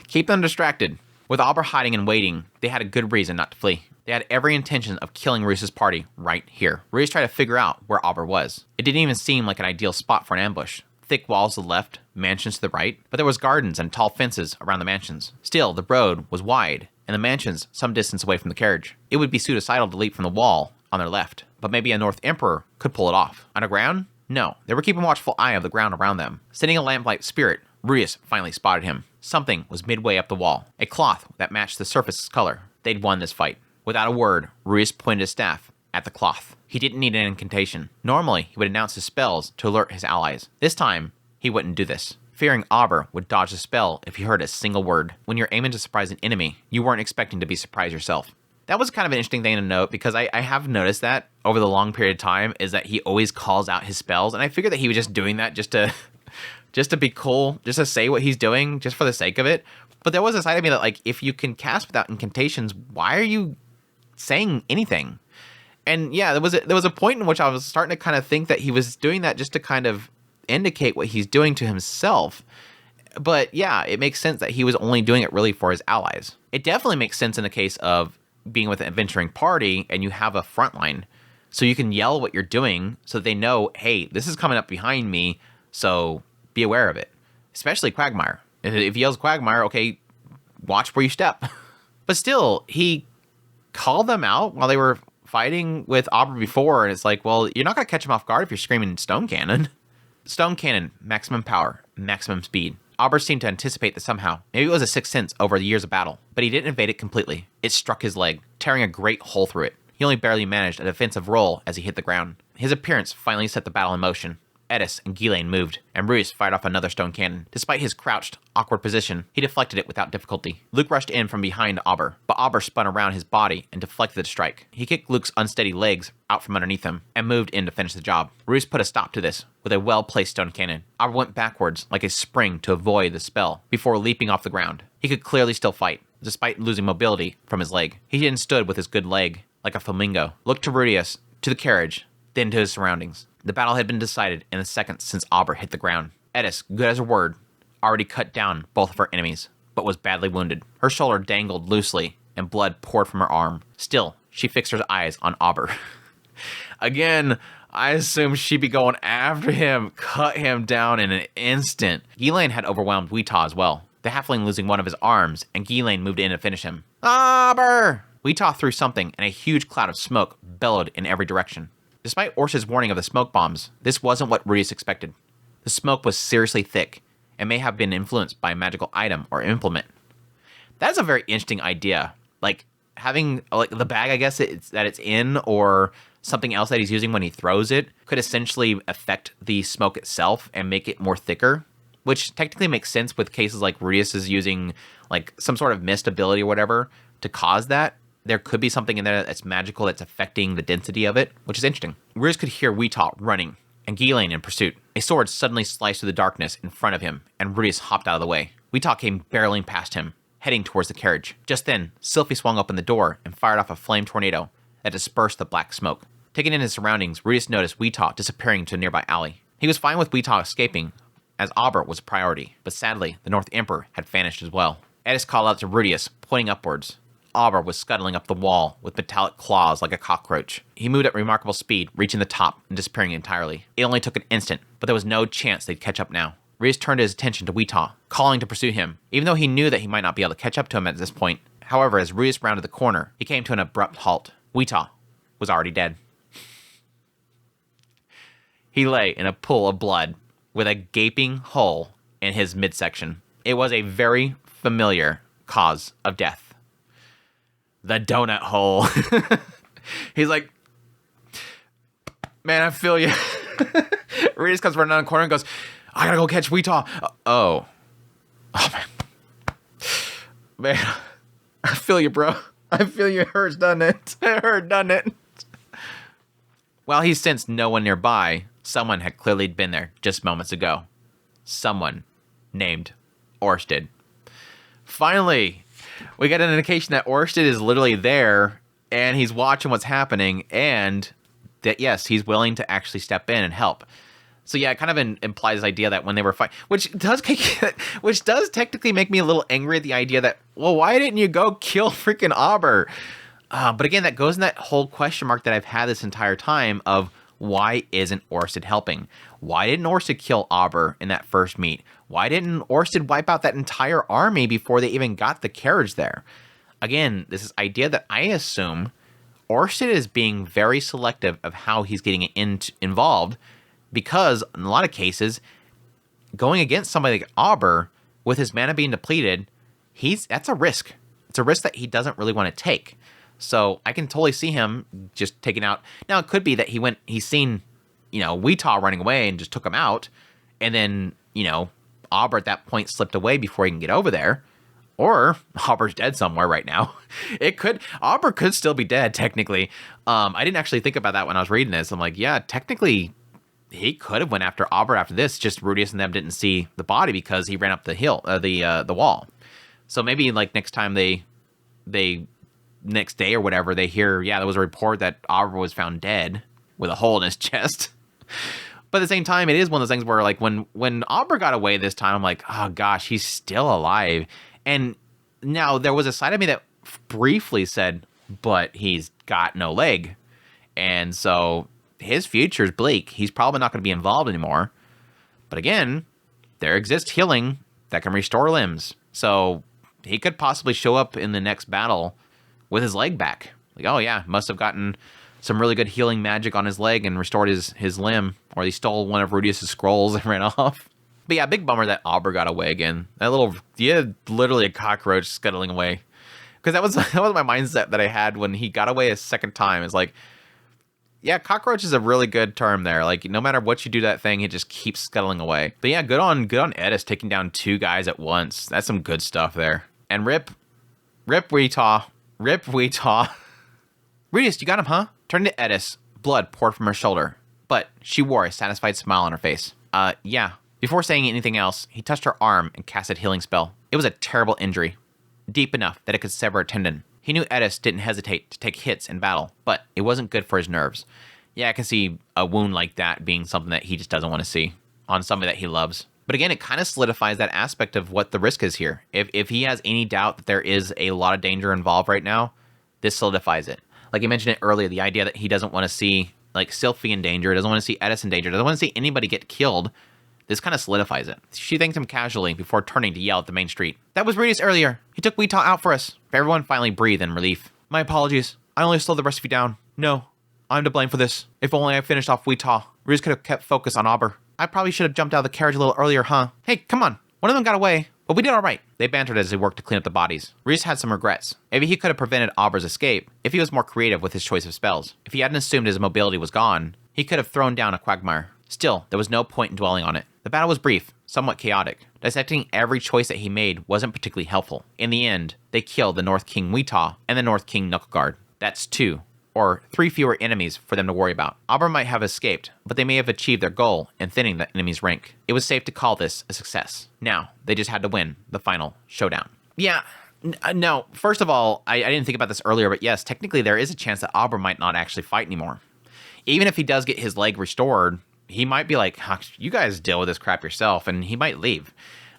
Speaker 2: keep them distracted. With Auber hiding and waiting, they had a good reason not to flee. They had every intention of killing Rudeus's party right here. Rudeus tried to figure out where Auber was. It didn't even seem like an ideal spot for an ambush. Thick walls to the left, mansions to the right, but there was gardens and tall fences around the mansions. Still, the road was wide, and the mansions some distance away from the carriage. It would be suicidal to leap from the wall on their left, but maybe a North Emperor could pull it off. Underground? No, they were keeping a watchful eye of the ground around them. Sending a lamplight spirit, Rudeus finally spotted him. Something was midway up the wall, a cloth that matched the surface's color. They'd won this fight. Without a word, Rudeus pointed his staff at the cloth. He didn't need an incantation. Normally, he would announce his spells to alert his allies. This time, he wouldn't do this. Fearing Auber would dodge the spell if he heard a single word. When you're aiming to surprise an enemy, you weren't expecting to be surprised yourself. That was kind of an interesting thing to note, because I have noticed that over the long period of time, is that he always calls out his spells, and I figured that he was just doing that just to be cool, just to say what he's doing, just for the sake of it. But there was a side of me that, like, if you can cast without incantations, why are you saying anything? And yeah, there was a point in which I was starting to kind of think that he was doing that just to kind of indicate what he's doing to himself. But yeah, it makes sense that he was only doing it really for his allies. It definitely makes sense in the case of being with an adventuring party and you have a front line, so you can yell what you're doing so that they know, hey, this is coming up behind me, so be aware of it. Especially Quagmire. If he yells Quagmire, okay, watch where you step. But still, he called them out while they were fighting with Auber before, and it's like, well, you're not going to catch him off guard if you're screaming Stone Cannon. Stone Cannon, maximum power, maximum speed. Auber seemed to anticipate this somehow. Maybe it was a sixth sense over the years of battle, but he didn't evade it completely. It struck his leg, tearing a great hole through it. He only barely managed a defensive roll as he hit the ground. His appearance finally set the battle in motion. Edis and Ghislaine moved, and Rudeus fired off another stone cannon. Despite his crouched, awkward position, he deflected it without difficulty. Luke rushed in from behind Auber, but Auber spun around his body and deflected the strike. He kicked Luke's unsteady legs out from underneath him, and moved in to finish the job. Rudeus put a stop to this with a well-placed stone cannon. Auber went backwards like a spring to avoid the spell, before leaping off the ground. He could clearly still fight, despite losing mobility from his leg. He then stood with his good leg, like a flamingo, looked to Rudeus, to the carriage, then to his surroundings. The battle had been decided in the seconds since Auber hit the ground. Edis, good as her word, already cut down both of her enemies, but was badly wounded. Her shoulder dangled loosely, and blood poured from her arm. Still, she fixed her eyes on Auber. Again, I assumed she'd be going after him, cut him down in an instant. Ghislaine had overwhelmed Weetah as well, the halfling losing one of his arms, and Ghislaine moved in to finish him. Auber! Weetah threw something, and a huge cloud of smoke bellowed in every direction. Despite Orsted's warning of the smoke bombs, this wasn't what Rudeus expected. The smoke was seriously thick, and may have been influenced by a magical item or implement. That's a very interesting idea. Like, having like the bag, I guess, that it's in, or something else that he's using when he throws it, could essentially affect the smoke itself and make it more thicker, which technically makes sense with cases like Rudeus is using like some sort of mist ability or whatever to cause that. There could be something in there that's magical that's affecting the density of it, which is interesting. Rudeus could hear Weetah running, and Ghislaine in pursuit. A sword suddenly sliced through the darkness in front of him, and Rudeus hopped out of the way. Weetah came barreling past him, heading towards the carriage. Just then, Sylphie swung open the door and fired off a flame tornado that dispersed the black smoke. Taking in his surroundings, Rudeus noticed Weetah disappearing into a nearby alley. He was fine with Weetah escaping, as Auber was a priority, but sadly, the North Emperor had vanished as well. Edis called out to Rudeus, pointing upwards. Auber was scuttling up the wall with metallic claws like a cockroach. He moved at remarkable speed, reaching the top and disappearing entirely. It only took an instant, but there was no chance they'd catch up now. Rudeus turned his attention to Weetah, calling to pursue him, even though he knew that he might not be able to catch up to him at this point. However, as Rudeus rounded the corner, he came to an abrupt halt. Weetah was already dead. He lay in a pool of blood, with a gaping hole in his midsection. It was a very familiar cause of death. The donut hole. He's like, man, I feel you. Rudeus comes running down the corner and goes, I gotta go catch Weetah. Oh, man. Man, I feel you, bro. I feel you. It hurts, doesn't it? It hurt, doesn't it? While he sensed no one nearby, someone had clearly been there just moments ago. Someone named Orsted. Finally, we get an indication that Orsted is literally there, and he's watching what's happening, and that, yes, he's willing to actually step in and help. So yeah, it kind of implies the idea that when they were fighting, which does technically make me a little angry at the idea that, well, why didn't you go kill freaking Auber? But again, that goes in that whole question mark that I've had this entire time of why isn't Orsted helping? Why didn't Orsted kill Auber in that first meet? Why didn't Orsted wipe out that entire army before they even got the carriage there? Again, this is idea that I assume Orsted is being very selective of how he's getting involved, because in a lot of cases, going against somebody like Auber with his mana being depleted, that's a risk. It's a risk that he doesn't really want to take. So I can totally see him just taking out. Now it could be that he's seen, Weetaw running away and just took him out, and then Auber at that point slipped away before he can get over there. Or Auber's dead somewhere right now. Auber could still be dead, technically. I didn't actually think about that when I was reading this. I'm like, yeah, technically, he could have went after Auber after this. Just Rudeus and them didn't see the body because he ran up the hill, the wall. So maybe like next time they next day or whatever, they hear, there was a report that Auber was found dead with a hole in his chest. But at the same time, it is one of those things where like when Auber got away this time, I'm like, oh gosh, he's still alive. And now there was a side of me that briefly said, but he's got no leg. And so his future's bleak. He's probably not going to be involved anymore. But again, there exists healing that can restore limbs. So he could possibly show up in the next battle with his leg back. Like, oh yeah, must have gotten some really good healing magic on his leg and restored his limb. Or he stole one of Rudeus' scrolls and ran off. But yeah, big bummer that Auber got away again. Literally a cockroach scuttling away. Because that was my mindset that I had when he got away a second time. It's like, yeah, cockroach is a really good term there. Like, no matter what you do to that thing, it just keeps scuttling away. But yeah, good on Edis taking down 2 guys at once. That's some good stuff there. And rip Weetaw. Rudeus, you got him, huh? Turned to Edis. Blood poured from her shoulder. But she wore a satisfied smile on her face. Yeah. Before saying anything else, he touched her arm and cast a healing spell. It was a terrible injury, deep enough that it could sever a tendon. He knew Edis didn't hesitate to take hits in battle, but it wasn't good for his nerves. Yeah, I can see a wound like that being something that he just doesn't want to see on somebody that he loves. But again, it kind of solidifies that aspect of what the risk is here. If he has any doubt that there is a lot of danger involved right now, this solidifies it. Like I mentioned it earlier, the idea that he doesn't want to see like Sylphie in danger, doesn't want to see Edis in danger, doesn't want to see anybody get killed. This kind of solidifies it. She thanked him casually before turning to yell at the main street. That was Rudeus earlier. He took Weetaw out for us. Everyone finally breathed in relief. My apologies. I only slowed the rest of you down. No, I'm to blame for this. If only I finished off Weetaw. Rudeus could have kept focus on Auber. I probably should have jumped out of the carriage a little earlier, huh? Hey, come on. One of them got away, but we did all right. They bantered as they worked to clean up the bodies. Rudeus had some regrets. Maybe he could have prevented Auber's escape if he was more creative with his choice of spells. If he hadn't assumed his mobility was gone, he could have thrown down a quagmire. Still, there was no point in dwelling on it. The battle was brief, somewhat chaotic. Dissecting every choice that he made wasn't particularly helpful. In the end, they killed the North King Weetaw and the North King Knuckleguard. That's 2, or 3 fewer enemies for them to worry about. Auber might have escaped, but they may have achieved their goal in thinning the enemy's rank. It was safe to call this a success. Now, they just had to win the final showdown. Yeah, no, first of all, I didn't think about this earlier, but yes, technically there is a chance that Auber might not actually fight anymore. Even if he does get his leg restored, he might be like, you guys deal with this crap yourself, and he might leave.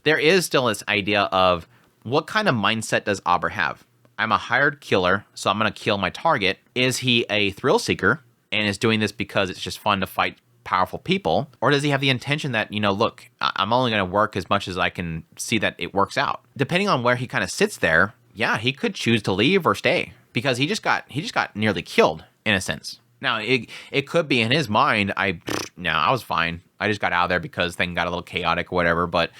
Speaker 2: There is still this idea of what kind of mindset does Auber have? I'm a hired killer, so I'm going to kill my target. Is he a thrill seeker and is doing this because it's just fun to fight powerful people? Or does he have the intention that, look, I'm only going to work as much as I can see that it works out? Depending on where he kind of sits there, yeah, he could choose to leave or stay because he just got nearly killed in a sense. Now, it could be in his mind, I was fine. I just got out of there because things got a little chaotic or whatever. But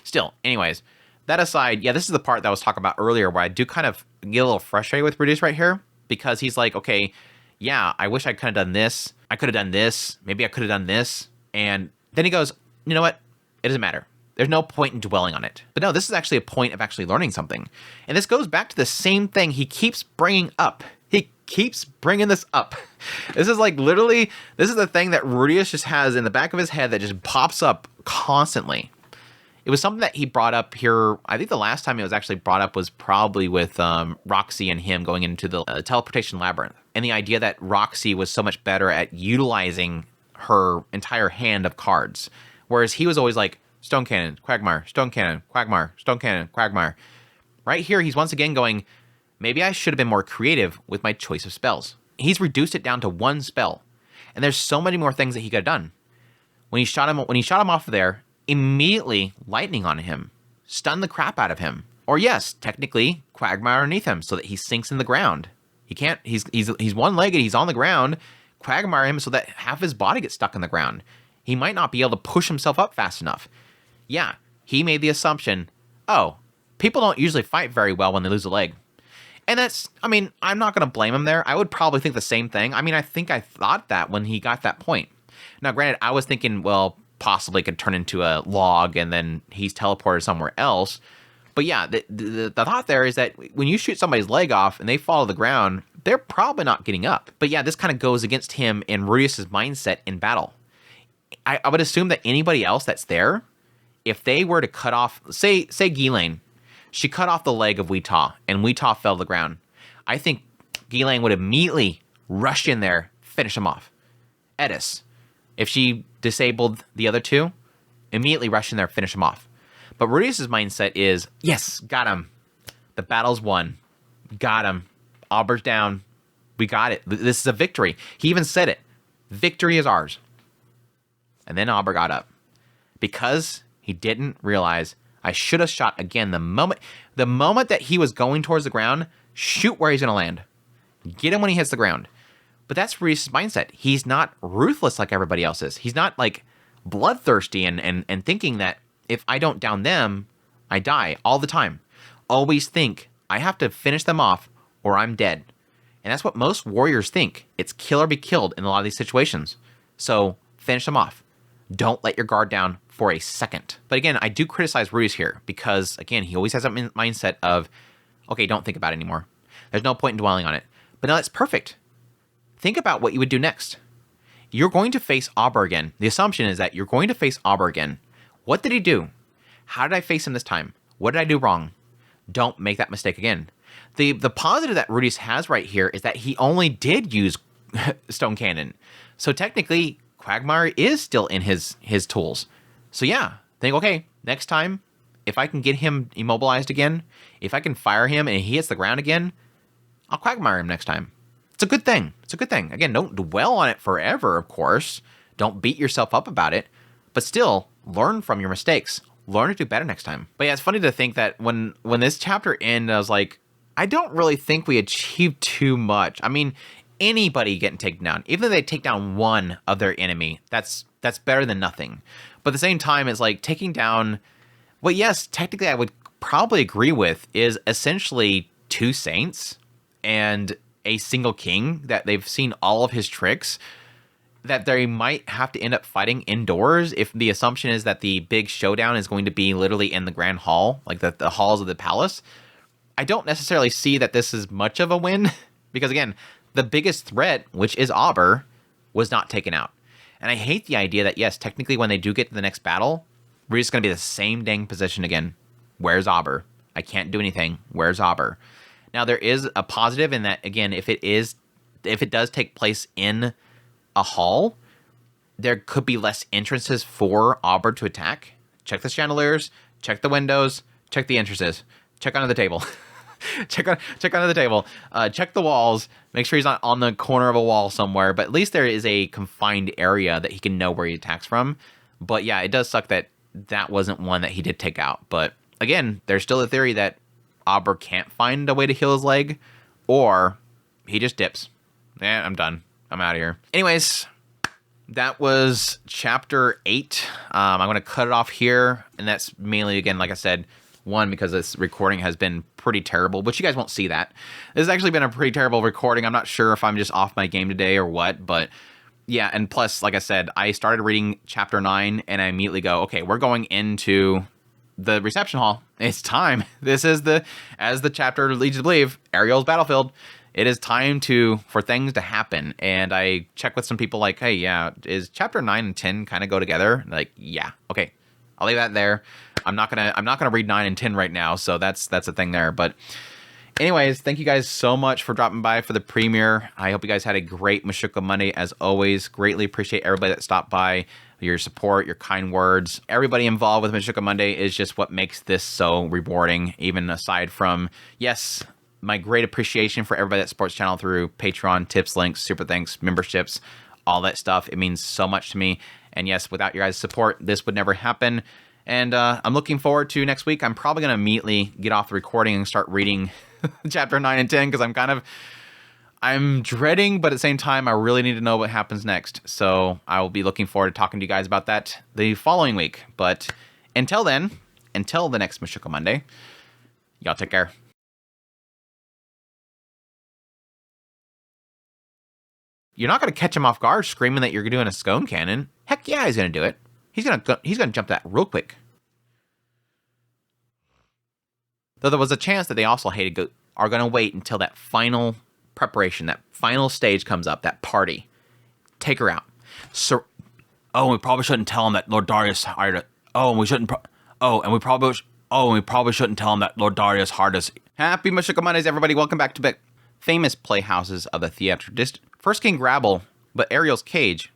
Speaker 2: still, anyways, that aside, yeah, this is the part that I was talking about earlier where I do kind of get a little frustrated with Rudeus right here. Because he's like, okay, yeah, I wish I could have done this. I could have done this. Maybe I could have done this. And then he goes, you know what? It doesn't matter. There's no point in dwelling on it. But no, this is actually a point of actually learning something. And this goes back to the same thing he keeps bringing up. He keeps bringing this up. This is like literally, this is the thing that Rudeus just has in the back of his head that just pops up constantly. It was something that he brought up here. I think the last time it was actually brought up was probably with Roxy and him going into the teleportation labyrinth. And the idea that Roxy was so much better at utilizing her entire hand of cards. Whereas he was always like, Stone Cannon, Quagmire, Stone Cannon, Quagmire, Stone Cannon, Quagmire. Right here, he's once again going, Maybe I should have been more creative with my choice of spells. He's reduced it down to one spell, and there's so many more things that he could have done. When he shot him off of there, immediately lightning on him, stun the crap out of him. Or yes, technically Quagmire underneath him so that he sinks in the ground. He can't. He's one-legged. He's on the ground. Quagmire him so that half his body gets stuck in the ground. He might not be able to push himself up fast enough. Yeah, he made the assumption, oh, people don't usually fight very well when they lose a leg. And that's, I mean, I'm not going to blame him there. I would probably think the same thing. I mean, I think I thought that when he got that point. Now, granted, I was thinking, well, possibly could turn into a log and then he's teleported somewhere else. But yeah, the thought there is that when you shoot somebody's leg off and they fall to the ground, they're probably not getting up. But yeah, this kind of goes against him in Rudeus' mindset in battle. I would assume that anybody else that's there, if they were to cut off, say Ghislaine, she cut off the leg of Weetaw, and Weetaw fell to the ground. I think Ghislaine would immediately rush in there, finish him off. Edis, if she disabled the other two, immediately rush in there, finish him off. But Rudeus' mindset is, yes, got him. The battle's won. Got him. Auber's down. We got it. This is a victory. He even said it. Victory is ours. And then Auber got up. Because he didn't realize I should have shot again the moment that he was going towards the ground, shoot where he's going to land. Get him when he hits the ground. But that's Rudeus' mindset. He's not ruthless like everybody else is. He's not like bloodthirsty and thinking that if I don't down them, I die all the time. Always think I have to finish them off or I'm dead. And that's what most warriors think. It's kill or be killed in a lot of these situations. So finish them off. Don't let your guard down for a second. But again, I do criticize Rudeus here because, again, he always has that mindset of, okay, don't think about it anymore. There's no point in dwelling on it. But no, that's perfect. Think about what you would do next. You're going to face Auber again. The assumption is that you're going to face Auber again. What did he do? How did I face him this time? What did I do wrong? Don't make that mistake again. The positive that Rudeus has right here is that he only did use Stone Cannon. So technically, Quagmire is still in his tools. So yeah, think, okay, next time, if I can get him immobilized again, if I can fire him and he hits the ground again, I'll Quagmire him next time. It's a good thing. It's a good thing. Again, don't dwell on it forever, of course. Don't beat yourself up about it. But still, learn from your mistakes. Learn to do better next time. But yeah, it's funny to think that when this chapter ended, I was like, I don't really think we achieved too much. I mean, anybody getting taken down, even if they take down one of their enemy, that's better than nothing. But at the same time, it's like taking down, well, yes, technically I would probably agree with, is essentially two saints and a single king that they've seen all of his tricks, that they might have to end up fighting indoors if the assumption is that the big showdown is going to be literally in the grand hall, like the halls of the palace. I don't necessarily see that this is much of a win because, again, the biggest threat, which is Auber, was not taken out. And I hate the idea that, yes, technically when they do get to the next battle, we're just going to be the same dang position again. Where's Auber? I can't do anything. Where's Auber? Now, there is a positive in that, again, if it does take place in a hall, there could be less entrances for Auber to attack. Check the chandeliers, check the windows, check the entrances, check under the table. check under the table, check the walls, make sure he's not on the corner of a wall somewhere, but at least there is a confined area that he can know where he attacks from. But yeah, it does suck that wasn't one that he did take out. But again, there's still a theory that Auber can't find a way to heal his leg, or he just dips. I'm done. I'm out of here. Anyways, that was chapter 8. I'm going to cut it off here, and that's mainly, again, like I said, one, because this recording has been pretty terrible, but you guys won't see that. This has actually been a pretty terrible recording. I'm not sure if I'm just off my game today or what, but yeah, and plus, like I said, I started reading chapter 9, and I immediately go, okay, we're going into the reception hall. It's time. This is as the chapter leads you to believe, Ariel's battlefield. It is time for things to happen. And I check with some people like, hey, yeah, is chapter 9 and 10 kind of go together? Like, yeah, okay, I'll leave that there. I'm not gonna read 9 and 10 right now, so that's the thing there. But anyways, thank you guys so much for dropping by for the premiere. I hope you guys had a great Mushoku Monday as always. Greatly appreciate everybody that stopped by, your support, your kind words. Everybody involved with Mushoku Monday is just what makes this so rewarding, even aside from, yes, my great appreciation for everybody that supports the channel through Patreon, tips, links, super thanks, memberships, all that stuff. It means so much to me. And yes, without your guys' support, this would never happen. And I'm looking forward to next week. I'm probably going to immediately get off the recording and start reading chapter 9 and 10 because I'm dreading, but at the same time, I really need to know what happens next. So I will be looking forward to talking to you guys about that the following week. But until then, until the next Mushoku Monday, y'all take care. You're not going to catch him off guard screaming that you're doing a scone cannon. Heck yeah, he's going to do it. He's gonna jump that real quick. Though there was a chance that they also are going to wait until that final preparation, that final stage comes up, that party. Take her out. So,
Speaker 3: we probably shouldn't tell him that Lord Darius hired it. We probably shouldn't tell him that Lord Darius hired us.
Speaker 1: Happy Mushoku Mondays, everybody. Welcome back to famous playhouses of the theater district. First King Grabble, but Ariel's cage